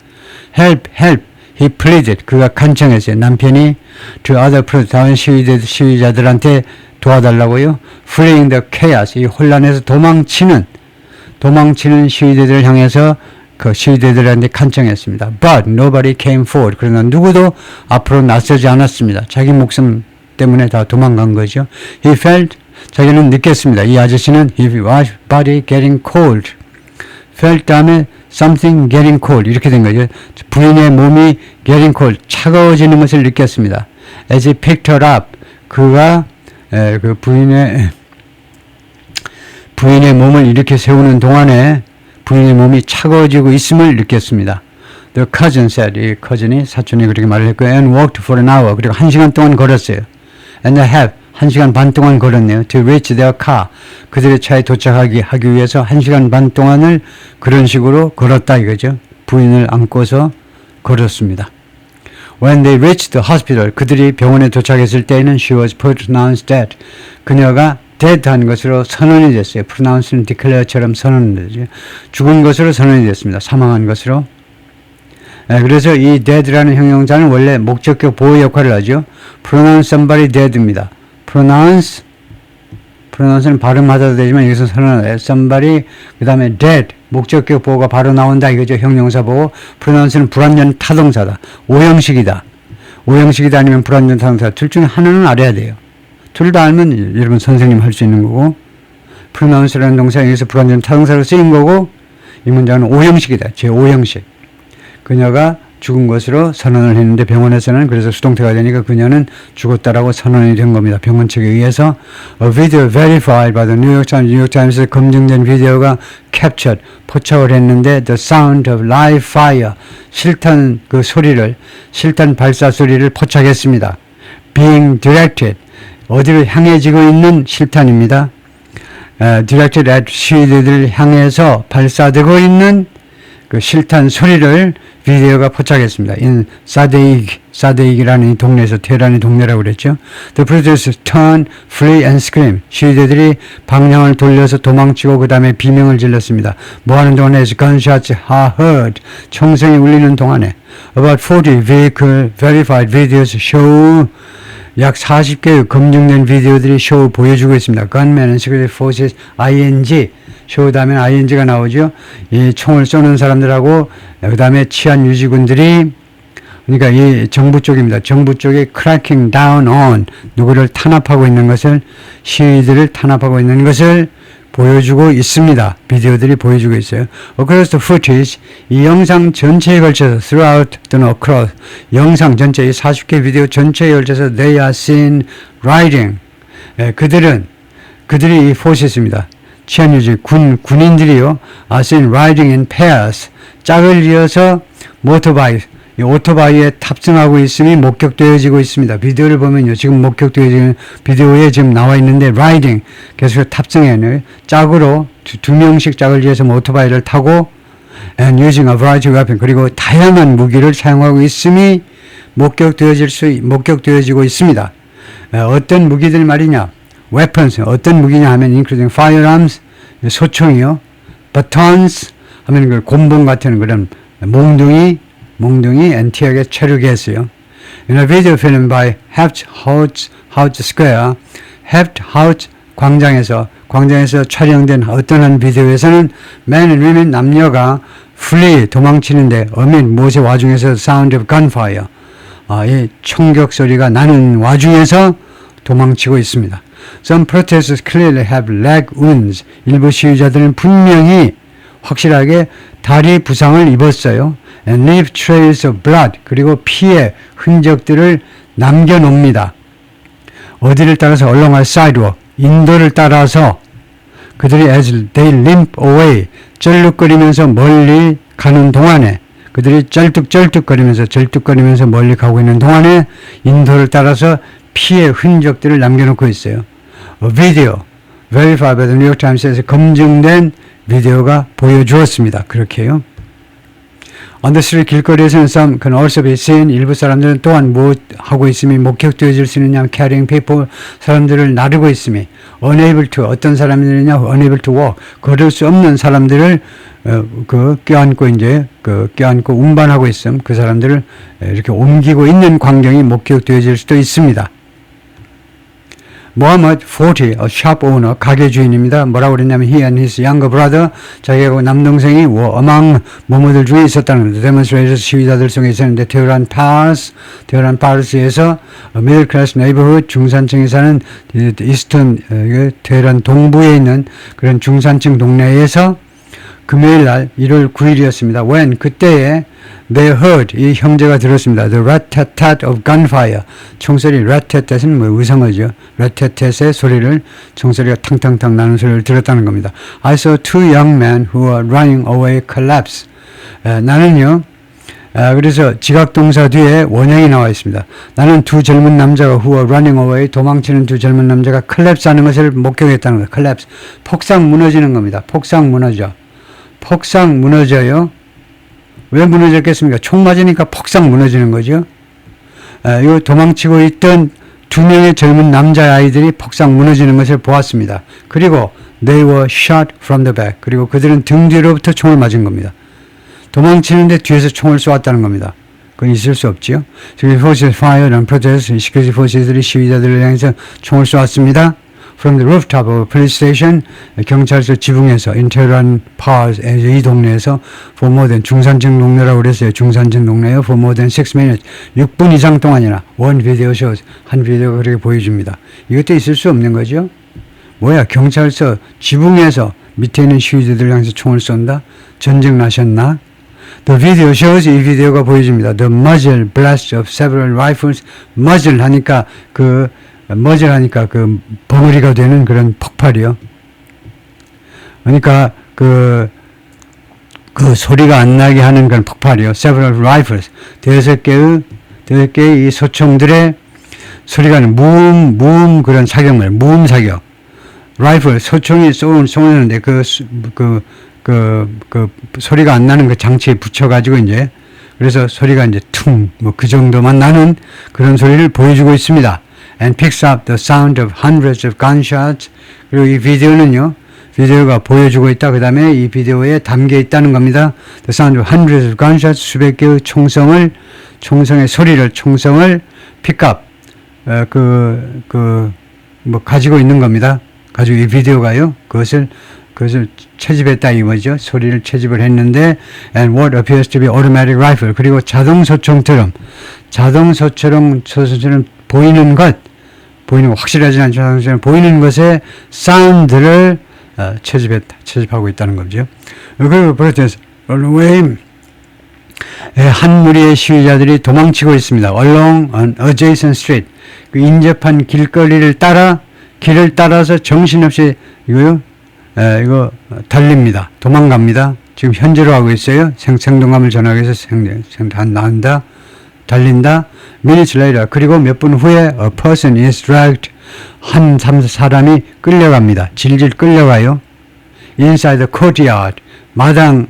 Help, help. He pleaded. 그가 간청했어요. 남편이 to other 다른 시위자들한테 도와달라고요. Fleeing the chaos. 이 혼란에서 도망치는 시위대들을 향해서 그 시위대들한테 간청했습니다. But nobody came forward. 그러나 누구도 앞으로 나서지 않았습니다. 자기 목숨 때문에 다 도망간 거죠. He felt, 자기는 느꼈습니다. 이 아저씨는 his body getting cold. felt 다음에 something getting cold 이렇게 된 거죠. 부인의 몸이 getting cold, 차가워지는 것을 느꼈습니다. As he picked her up, 그가 그 부인의 몸을 이렇게 세우는 동안에 부인의 몸이 차가워지고 있음을 느꼈습니다. The cousin said, 이 cousin이 사촌이 그렇게 말을 했고요. And walked for an hour. 그리고 1시간 동안 걸었어요. And a half. 1시간 반 동안 걸었네요. To reach their car. 그들의 차에 도착하기 위해서 1시간 반 동안을 그런 식으로 걸었다 이거죠. 부인을 안고서 걸었습니다. When they reached the hospital. 그들이 병원에 도착했을 때에는 she was pronounced dead. 그녀가 dead한 것으로 선언이 됐어요. pronounce는 declare처럼 선언이 되죠. 죽은 것으로 선언이 됐습니다. 사망한 것으로. 그래서 이 dead라는 형용사는 원래 목적격 보호 역할을 하죠. pronounce somebody dead입니다. pronounce는 발음하셔도 되지만 여기서 선언해요. somebody 그 다음에 dead 목적격 보호가 바로 나온다 이거죠. 형용사 보호. pronounce는 불완전 타동사다. 오형식이다 아니면 불완전 타동사 둘 중에 하나는 알아야 돼요. 둘 다 알면 여러분 선생님 할 수 있는 거고 pronounce라는 동사 여기서 불완전 타동사로 쓰인 거고 이 문장은 오형식이다. 제5형식. 그녀가 죽은 것으로 선언을 했는데 병원에서는 그래서 수동태가 되니까 그녀는 죽었다라고 선언이 된 겁니다. 병원 측에 의해서 A video verified by the New York Times, 뉴욕 타임스에 검증된 비디오가 captured, 포착을 했는데 the sound of live fire, 실탄 그 소리를, 실탄 발사 소리를 포착했습니다. Being directed, 어디를 향해지고 있는 실탄입니다. directed at 시위대들을 향해서 발사되고 있는 그 실탄 소리를 비디오가 포착했습니다. In 사데익이라는 이 동네에서 테헤란의 동네라고 그랬죠. The protesters turn, flee and scream. 시위대들이 방향을 돌려서 도망치고 그 다음에 비명을 질렀습니다. 뭐하는 동안에 gunshots are heard. 총성이 울리는 동안에 about 40 vehicle verified videos show. 약 40개의 검증된 비디오들이 쇼 보여주고 있습니다. Gunmen and Security Forces, ING. 쇼 다음에 ING가 나오죠. 이 총을 쏘는 사람들하고, 그 다음에 치안 유지군들이, 그러니까 이 정부 쪽입니다. 정부 쪽에 cracking down on, 누구를 탄압하고 있는 것을, 시위들을 탄압하고 있는 것을 보여주고 있습니다. 비디오들이 보여주고 있어요. Across the footage, 이 영상 전체에 걸쳐서 throughout 또는 across, 영상 전체, 이 40개 비디오 전체에 걸쳐서 they are seen riding. 그들이 이 forces입니다. 치안유지 군인들이요. are seen riding in pairs. 짝을 이어서 이 오토바이에 탑승하고 있음이 목격되어지고 있습니다. 비디오를 보면요. 지금 목격되어지는 비디오에 지금 나와 있는데 riding 계속 탑승해요. 짝으로 두 명씩 짝을 지어서 오토바이를 타고 and using a variety of weapons 그리고 다양한 무기를 사용하고 있음이 목격되어지고 있습니다. 어떤 무기들 말이냐? weapons 어떤 무기냐 하면 including firearms 소총이요. batons 하면 그 곤봉 같은 그런 몽둥이 and tear에 체류했어요. In a video film by Heft-Hout Square, Heft-Hout 광장에서 촬영된 어떤 한 비디오에서는 men and women 남녀가 flee 도망치는데 amid 무엇의 와중에서 sound of gunfire 이 총격 소리가 나는 와중에서 도망치고 있습니다. Some protesters clearly have leg wounds. 일부 시위자들은 분명히 확실하게 다리 부상을 입었어요. And leave trails of blood. 그리고 피의 흔적들을 남겨놓습니다. 어디를 따라서 along a sidewalk. 인도를 따라서 그들이 as they limp away. 쩔룩거리면서 멀리 가는 동안에 그들이 절뚝거리면서 멀리 가고 있는 동안에 인도를 따라서 피의 흔적들을 남겨놓고 있어요. 비디오, verified by the New York Times에서 검증된 비디오가 보여주었습니다. 그렇게요. On the street, 길거리에서는 some can also be seen. 일부 사람들은 또한 무엇 하고 있음이 목격되어질 수 있느냐, carrying people, 사람들을 나르고 있음이, unable to, 어떤 사람들이냐, unable to walk, 걸을 수 없는 사람들을 껴안고 운반하고 있음, 그 사람들을 이렇게 옮기고 있는 광경이 목격되어질 수도 있습니다. 모하메드 40, a shop owner, 가게 주인입니다. 뭐라고 그랬냐면 he and his younger brother, 자기하고 남동생이 among 뭐뭐들 중에 있었다는 겁니다. 데몬스트레이션 시위자들 중에 있었는데 테헤란 파르스에서 middle class neighborhood, 중산층에 사는 이스턴 테헤란 동부에 있는 그런 중산층 동네에서 금요일 날 1월 9일이었습니다. when 그때에 they heard 이 형제가 들었습니다. the rat-tat-tat of gunfire 총소리 rat-tat-tat은 의성어죠. rat-tat-tat의 소리를 총소리가 탕탕탕 나는 소리를 들었다는 겁니다. I saw two young men who were running away collapse. 나는요. 그래서 지각동사 뒤에 원형이 나와 있습니다. 나는 두 젊은 남자가 who were running away 도망치는 두 젊은 남자가 collapse 하는 것을 목격했다는 거예요. collapse 폭삭 무너지는 겁니다. 폭삭 무너져요. 왜 무너졌겠습니까? 총 맞으니까 폭삭 무너지는 거죠. 이 도망치고 있던 두 명의 젊은 남자아이들이 폭삭 무너지는 것을 보았습니다. 그리고 they were shot from the back. 그리고 그들은 등 뒤로부터 총을 맞은 겁니다. 도망치는데 뒤에서 총을 쏘았다는 겁니다. 그건 있을 수 없지요. Security forces fired on protesters. Security forces들이 시위자들을 향해서 총을 쏘았습니다. From the rooftop of a police station, 경찰서 지붕에서 in Tehran Pars, 이 동네에서 for more than 중산층 동네라고 그랬어요. 중산층 동네요. For more than 6 minutes, 6분 이상 동안이나 one video shows, 한 비디오가 그렇게 보여줍니다. 이것도 있을 수 없는 거죠. 뭐야, 경찰서 지붕에서 밑에 있는 시위대들 향해서 총을 쏜다. 전쟁 나셨나? The video shows, 이 비디오가 보여줍니다. The muzzle blast of several rifles. muzzle 하니까 그 벙어리가 되는 그런 폭발이요. 그러니까 그 소리가 안 나게 하는 그런 폭발이요. several rifles. 대여섯 개의 이 소총들의 소리가 나는 무음 그런 사격물, 무음 사격. 라이플, 소총이 쏘는데 그 소리가 안 나는 그 장치에 붙여가지고 이제, 그래서 소리가 이제 뭐 그 정도만 나는 그런 소리를 보여주고 있습니다. And picks up the sound of hundreds of gunshots. 그리고 이 비디오가 보여주고 있다. 그 다음에 이 비디오에 담겨 있다는 겁니다. The sound of hundreds of gunshots. 수백 개의 총성의 소리를, 총성을 pick up. 가지고 있는 겁니다. 가지고 이 비디오가요. 그것을 채집했다 이거죠. 소리를 채집을 했는데, and what appears to be automatic rifle. 그리고 자동소총처럼 보이는 확실하지 않지만 자동소처럼 보이는 것의 사운드를 채집하고 있다는 거죠. 그리고 protest 한 무리의 시위자들이 도망치고 있습니다. Along an adjacent street. 그 인접한 길을 따라서 정신없이 이거 달립니다. 도망갑니다. 지금 현재로 하고 있어요. 생동감을 전하기 위해서 달린다. Minutes later. 그리고 몇 분 후에 a person is dragged. 한 사람이 끌려갑니다. 질질 끌려가요. Inside the courtyard. 마당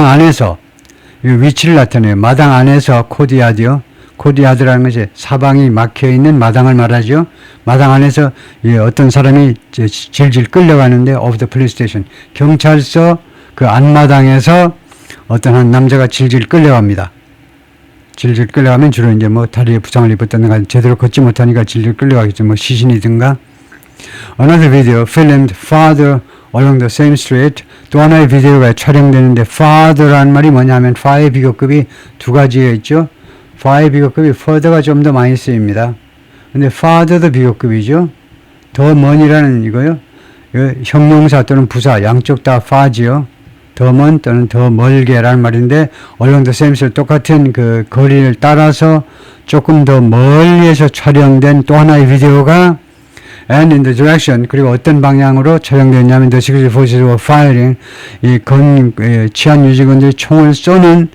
안에서 위치를 나타내요. 마당 안에서 코디야드요. 코디야드라는 것이 사방이 막혀있는 마당을 말하죠. 마당 안에서 어떤 사람이 질질 끌려가는데 of the police station. 경찰서 그 안마당에서 어떤 한 남자가 질질 끌려갑니다. 질질 끌려가면 주로 이제 뭐 다리에 부상을 입었다든가 제대로 걷지 못하니까 질질 끌려가겠죠. 뭐 시신이든가. Another video filmed farther along the same street. 또 하나의 비디오가 촬영되는데 farther라는 말이 뭐냐면 far의 비교급이 두 가지가 있죠. far의 비교급이 further가 좀 더 많이 쓰입니다. 근데 farther도 비교급이죠. 더 먼이라는 이거요. 형용사 또는 부사 양쪽 다 far지요. 더 먼 또는 더 멀게라는 말인데 along the same street 똑같은 그 거리를 따라서 조금 더 멀리에서 촬영된 또 하나의 비디오가 and in the direction. 그리고 어떤 방향으로 촬영되었냐면 the security forces were firing. 치안 유지군들이 총을 쏘는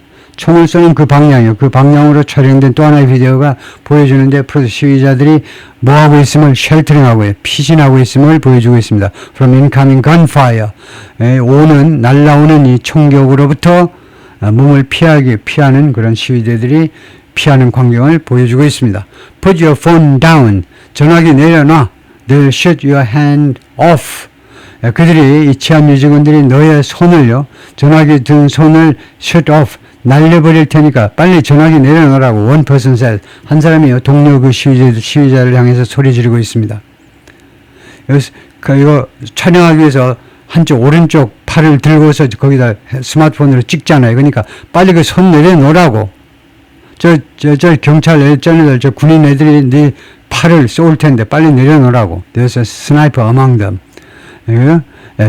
그 방향이요. 그 방향으로 촬영된 또 하나의 비디오가 보여주는데 시위자들이 뭐하고 있음을 쉘터링하고 피신하고 있음을 보여주고 있습니다. From incoming gunfire. 날라오는 이 총격으로부터 몸을 피하는 그런 시위대들이 피하는 광경을 보여주고 있습니다. Put your phone down. 전화기 내려놔. They'll shoot your hand off. 그들이 이 치안 유지군들이 너의 전화기 든 손을 shoot off. 날려버릴 테니까 빨리 전화기 내려놓으라고 one person said. 한 사람이요. 동료 그 시위자를 향해서 소리 지르고 있습니다. 이거 촬영하기 위해서 한쪽 오른쪽 팔을 들고서 거기다 스마트폰으로 찍잖아요. 그러니까 빨리 그 손 내려놓으라고. 저 경찰 애들, 저 군인 애들이 네 팔을 쏠 텐데 빨리 내려놓으라고. There's a sniper among them.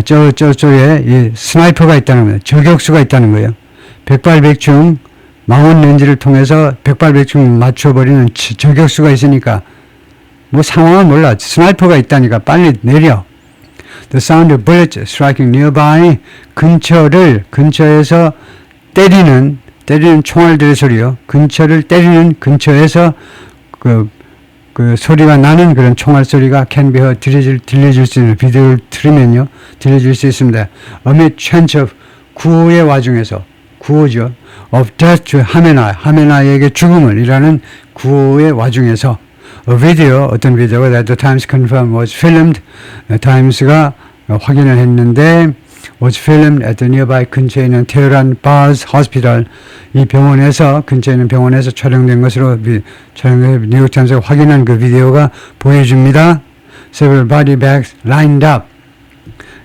저쪽에 이 스나이퍼가 있다는 거예요. 저격수가 있다는 거예요. 백발백중 망원 렌즈를 통해서 백발백중 맞춰버리는 저격수가 있으니까 뭐 상황은 몰라. 스나이퍼가 있다니까 빨리 내려. The sound of bullets striking nearby. 근처에서 때리는 총알들의 소리요. 근처에서 그 소리가 나는 그런 총알 소리가 can be heard. 들려줄 수 있는 비디오를 틀으면요. 들려줄 수 있습니다. Amid chants of 구호의 와중에서 구호죠. Of death to 하메나에게 죽음을 이라는 구호의 와중에서 어떤 비디오가 that the Times confirmed was filmed. 타임스가 확인을 했는데 was filmed at the nearby 근처에 있는 테헤란 바즈 호스피탈 이 근처에 있는 병원에서 촬영된 것으로 뉴욕 타임스가 확인한 그 비디오가 보여줍니다. Several body bags lined up.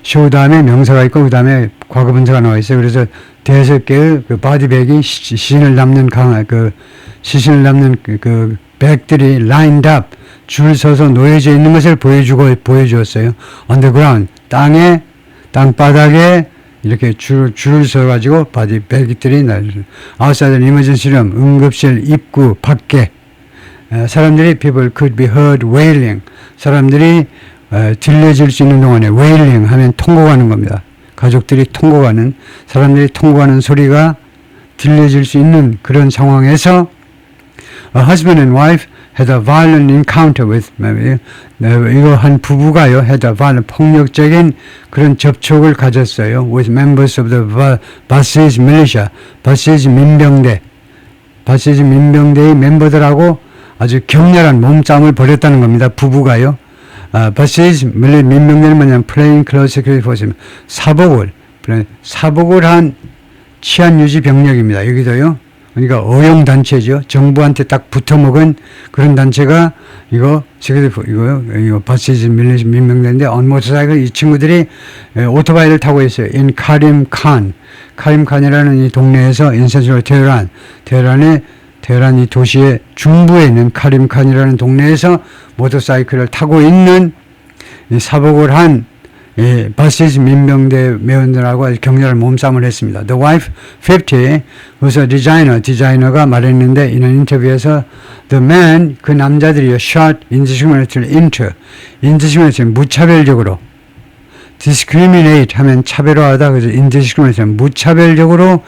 쇼 다음에 명사가 있고 그 다음에 과거 분사가 나와 있어요. 그래서 대여섯 개의 그 바디백이 시신을 담는 그 백들이 lined up 줄 서서 놓여져 있는 것을 보여주었어요. On the ground, 땅바닥에 이렇게 줄을 서가지고 바디 벨기들이 outside an emergency room, 응급실 입구 밖에 사람들이 people could be heard wailing. 사람들이 들려질 수 있는 동안에 wailing 하면 통곡하는 겁니다. 가족들이 통곡하는, 사람들이 통곡하는 소리가 들려질 수 있는 그런 상황에서 a husband and wife had a violent encounter with, 이거 한 부부가요, had a violent, 폭력적인 그런 접촉을 가졌어요. with members of the Basij militia, 바시지 민병대의 멤버들하고 아주 격렬한 몸싸움을 벌였다는 겁니다. 부부가요. 바시지 민병대는 뭐냐면 plain clothes security force, 사복을 한 치안유지 병력입니다. 여기도요. 그러니까 어용단체죠. 정부한테 딱 붙어먹은 그런 단체가 이거 바시지 민병대인데 on motorcycle 이 친구들이 오토바이를 타고 있어요. in 카림칸이라는 이 동네에서 인센트럴 테헤란 이 도시의 중부에 있는 카림칸이라는 동네에서 모터사이클을 타고 있는 이 사복을 한 바시지 민병대 매원들하고 아주 격렬한 몸싸움을 했습니다. The wife 50, who's a 디자이너가 말했는데 이런 인터뷰에서 the man, 그 남자들이요, shot indiscriminately, 무차별적으로, discriminate 하면 차별화하다, 그래서 indiscriminately, 무차별적으로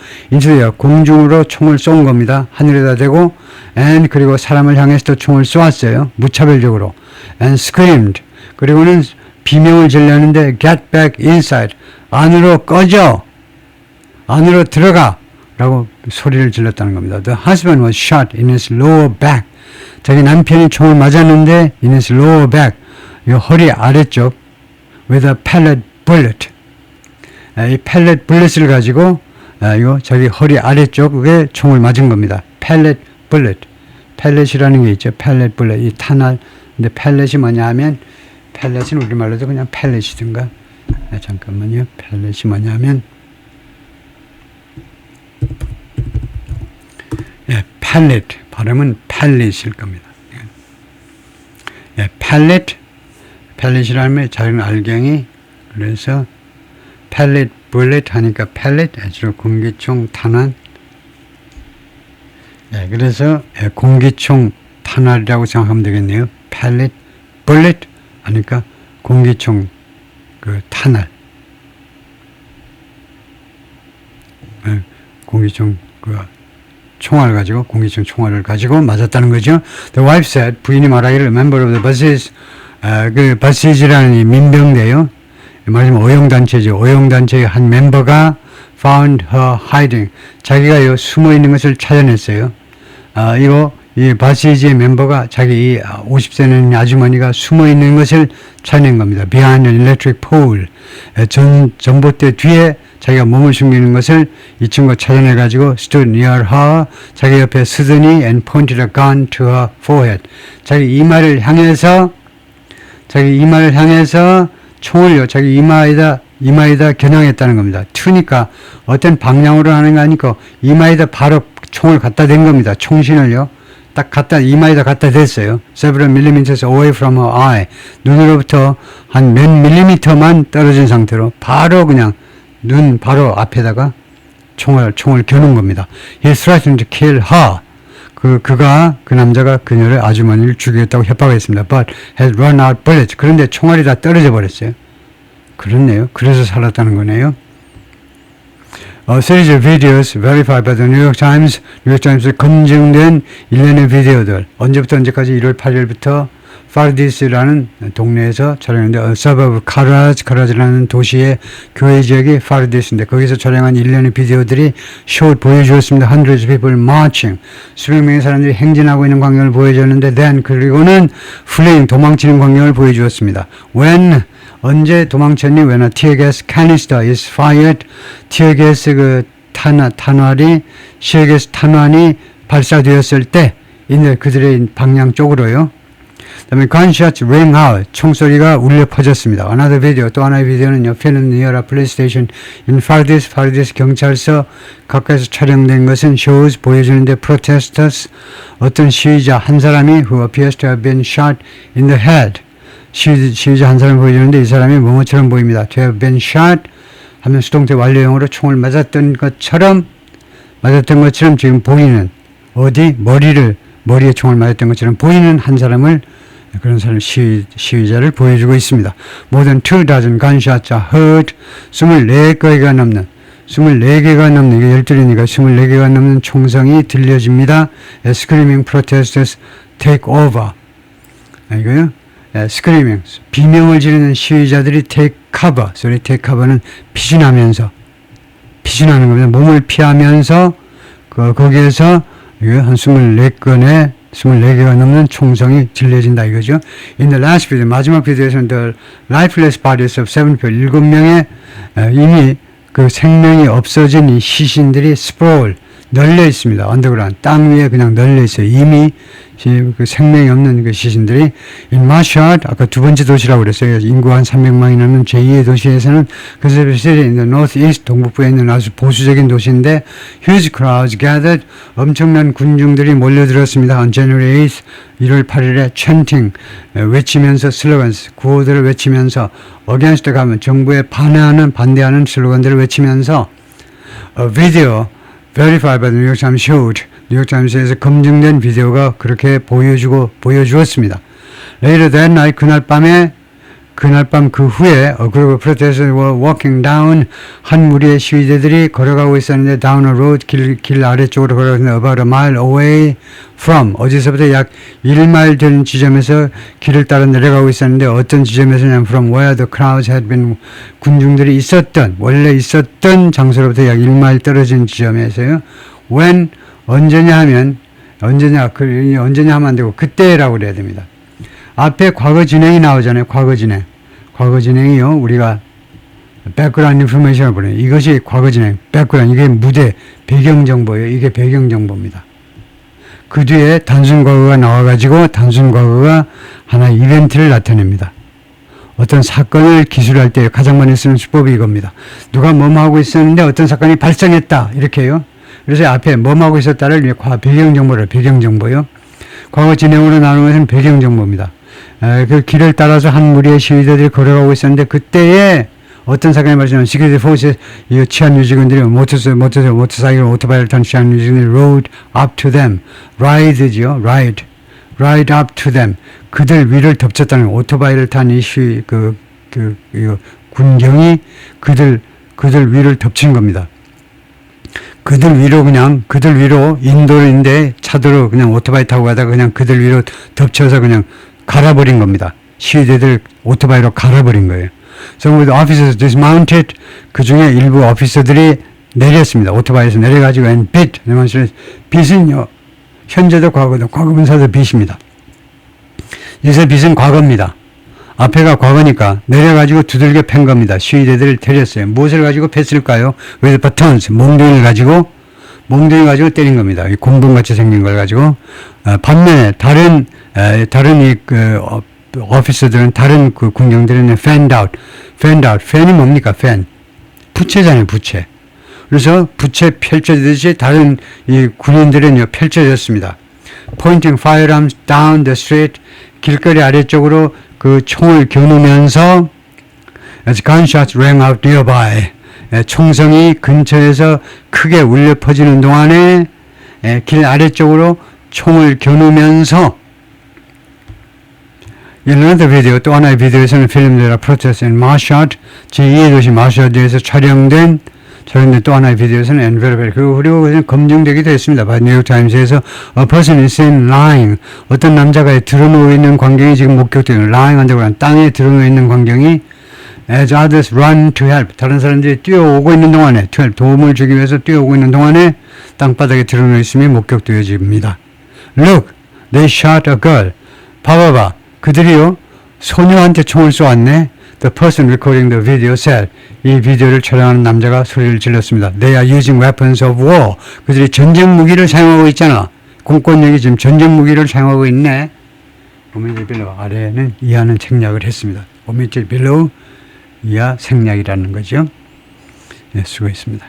공중으로 총을 쏜 겁니다. 하늘에다 대고, and 그리고 사람을 향해서 또 총을 쏘았어요. 무차별적으로. and screamed, 그리고는 비명을 질렀는데 get back inside, 안으로 꺼져, 안으로 들어가 라고 소리를 질렀다는 겁니다. The husband was shot in his lower back, 자기 남편이 총을 맞았는데 in his lower back, 이 허리 아래쪽 with a pellet bullet, 이 pellet bullet을 가지고 이거 자기 허리 아래쪽에 총을 맞은 겁니다. pellet bullet, pellet이라는 게 있죠. pellet bullet, 이 탄알. 근데 pellet이 뭐냐 하면, 펠렛은 우리말로도 그냥 펠렛이든가. 잠깐만요. 펠렛이 뭐냐면, 펠렛. 발음은 펠렛일 겁니다. 펠렛이라면 작은 알갱이. 그래서 펠렛, 불렛 하니까 펠렛, 주로 공기총 탄환. 그래서 공기총 탄환이라고 생각하면 되겠네요. 펠렛, 불렛. 하니까 공기총 탄알, 공기총 총알을 가지고, 공기총 총알을 가지고 맞았다는 거죠. The wife said, 부인이 말하기를 member of the Basij, 바시지라는 이 민병대요. 말하자면 어용단체죠. 어용단체의 한 멤버가 found her hiding, 자기가 숨어 있는 것을 찾아냈어요. 이 바시지의 멤버가 자기 50세는 아주머니가 숨어 있는 것을 찾아낸 겁니다. Behind an electric pole, 전봇대 뒤에 자기가 몸을 숨기는 것을 이 친구가 찾아내가지고 stood near her, 자기 옆에 서더니 and pointed a gun to her forehead, 자기 이마를 향해서 총을요, 자기 이마에다 겨냥했다는 겁니다. 투니까 어떤 방향으로 하는 거 아니고 이마에다 바로 총을 갖다 댄 겁니다. 총신을요. 딱 이마에다 갖다 댔어요. Several millimeters away from her eye. 눈으로부터 한 몇 밀리미터만 떨어진 상태로 바로 그냥 눈 바로 앞에다가 총을 겨눈 겁니다. He threatened to kill her. 그 남자가 그녀를 아주머니를 죽이겠다고 협박했습니다. But had run out bullets. 그런데 총알이 다 떨어져 버렸어요. 그렇네요. 그래서 살았다는 거네요. series of videos verified by the New York Times, 뉴욕타임스에 검증된 일련의 비디오들. 언제부터 언제까지? 1월 8일부터 파르디스라는 동네에서 촬영했는데, suburb 카라즈라는 도시의 교외 지역이 파르디스인데, 거기서 촬영한 일련의 비디오들이 쇼 보여주었습니다. Hundreds of people marching, 수백 명의 사람들이 행진하고 있는 광경을 보여줬는데, then 그리고는 fleeing, 도망치는 광경을 보여주었습니다. When, 언제 도망쳤니? When a tear gas canister is fired, tear gas 시외가스 탄환이 발사되었을 때, 그들의 방향 쪽으로요. 그다음에 gunshots rang out. 총소리가 울려 퍼졌습니다. Another video. 또 하나의 비디오는요. Film near a police station in Faridis 경찰서 가까이서 촬영된 것은 shows 보여주는데 protesters 어떤 시위자 한 사람이 who appears to have been shot in the head. 시위자 한 사람을 보여주는데 이 사람이 뭐뭐처럼 보입니다. To have been shot 하면 수동태 완료형으로 총을 맞았던 것처럼 지금 보이는 어디 머리에 총을 맞았던 것처럼 보이는 한 사람을 그런 사람 시위자를 보여주고 있습니다. More than 24 gunshots are heard. 24개가 넘는 이게 12이니까 24개가 넘는 총성이 들려집니다. Screaming protesters take over. 이거요. 스크리밍, 비명을 지르는 시위자들이 take cover. 소리 take cover는 피신하는 겁니다. 몸을 피하면서 거기에서 한 24개가 넘는 총성이 들려진다 이거죠. In the last video, 마지막 비디오에서는 the lifeless bodies of 7명의 이미 그 생명이 없어진 이 시신들이 sprawl, 널려 있습니다. 언더그라운드, 땅 위에 그냥 널려 있어요. 이미 그 생명이 없는 그 시신들이 in Mashhad, 아까 두 번째 도시라고 그랬어요. 인구 한 300만이 넘는 제2의 도시에서는 그 city in the northeast, 동북부에 있는 아주 보수적인 도시인데 huge crowds gathered, 엄청난 군중들이 몰려들었습니다. On January 8th, 1월 8일에 chanting, 외치면서 슬로건스, 구호들을 외치면서 against the government, 정부에 반대하는 슬로건들을 외치면서 a video verified by the New York Times showed, 뉴욕 타임스에서 검증된 비디오가 그렇게 보여주었습니다. Later that night, 그날 밤 그 후에 그리고 protesters were walking down, 한 무리의 시위대들이 걸어가고 있었는데 down a road, 길 아래쪽으로 걸어가는데 about a mile away from, 어디서부터 약 1마일 되는 지점에서 길을 따라 내려가고 있었는데 어떤 지점에서냐면 from where the crowds had been, 군중들이 원래 있었던 장소로부터 약 1마일 떨어진 지점에서요. when, 언제냐 하면 하면 안 되고 그때라고 그래야 됩니다. 앞에 과거 진행이 나오잖아요. 과거 진행이요. 우리가 background information을 보내요. 이것이 과거 진행, background, 이게 무대, 배경 정보예요. 이게 배경 정보입니다. 그 뒤에 단순 과거가 나와가지고 단순 과거가 하나의 이벤트를 나타냅니다. 어떤 사건을 기술할 때 가장 많이 쓰는 수법이 이겁니다. 누가 뭐하고 있었는데 어떤 사건이 발생했다. 이렇게요. 그래서 앞에 뭐하고 있었다를 배경정보요. 과거 진행으로 나누는 것은 배경정보입니다. 그 길을 따라서 한 무리의 시위대들이 걸어가고 있었는데 그때에 어떤 사건이 발생하면 시큐리티 포스, 치안 유지군들이 모터사이클, 오토바이를 탄 치안 유지군들이 rode up to them. ride죠. ride up to them. 그들 위를 덮쳤다는 오토바이를 탄 이 군경이 그들 위를 덮친 겁니다. 그들 위로 인도인데 차도로 그냥 오토바이 타고 가다가 그냥 그들 위로 덮쳐서 그냥 갈아버린 겁니다. 시위대들 오토바이로 갈아버린 거예요. So with officers dismounted, 그 중에 일부 오피서들이 내렸습니다. 오토바이에서 내려가지고 and beat, 빛은요, 현재도 과거도, 과거분사도 빛입니다. 여기서 빛은 과거입니다. 앞에가 과거니까 내려가지고 두들겨 팬 겁니다. 시위대들을 때렸어요. 무엇을 가지고 팼을까요? with batons, 몽둥이를 가지고 때린 겁니다. 곰붕같이 생긴 걸 가지고. 반면에 다른 오피서들은, 다른 그 군경들은 fanned out. fan이 뭡니까? fan. 부채잖아요, 부채. 그래서 부채 펼쳐지듯이 다른 이 군인들은요, 펼쳐졌습니다. pointing firearms down the street, 길거리 아래쪽으로 그 총을 겨누면서 as gunshots rang out nearby, 총성이 근처에서 크게 울려 퍼지는 동안에 길 아래쪽으로 총을 겨누면서 another video, 또 하나의 비디오에서는 필름들과 protest in Mashhad, 제2의 도시 마샤드에서 촬영된 또 하나의 비디오에서는 envelope, 그리고 검증되기도 했습니다. 뉴욕타임스에서 a person is seen lying, 어떤 남자가 드러누워 있는 광경이 지금 목격되는, lying 한다고 하는 땅에 드러누워 있는 광경이 as others run to help, 다른 사람들이 뛰어오고 있는 동안에 to help, 도움을 주기 위해서 뛰어오고 있는 동안에 땅바닥에 드러누워 있음이 목격되어집니다. Look, they shot a girl. 봐봐. 그들이요, 소녀한테 총을 쏘았네. The person recording the video said, 이 비디오를 촬영하는 남자가 소리를 질렀습니다. They are using weapons of war. 그들이 전쟁 무기를 사용하고 있잖아. 공권력이 지금 전쟁 무기를 사용하고 있네. 오미지 빌로우 아래에는 이하는 생략을 했습니다. 오미지 빌로우 이하 생략이라는 거죠. 네, 수고했습니다.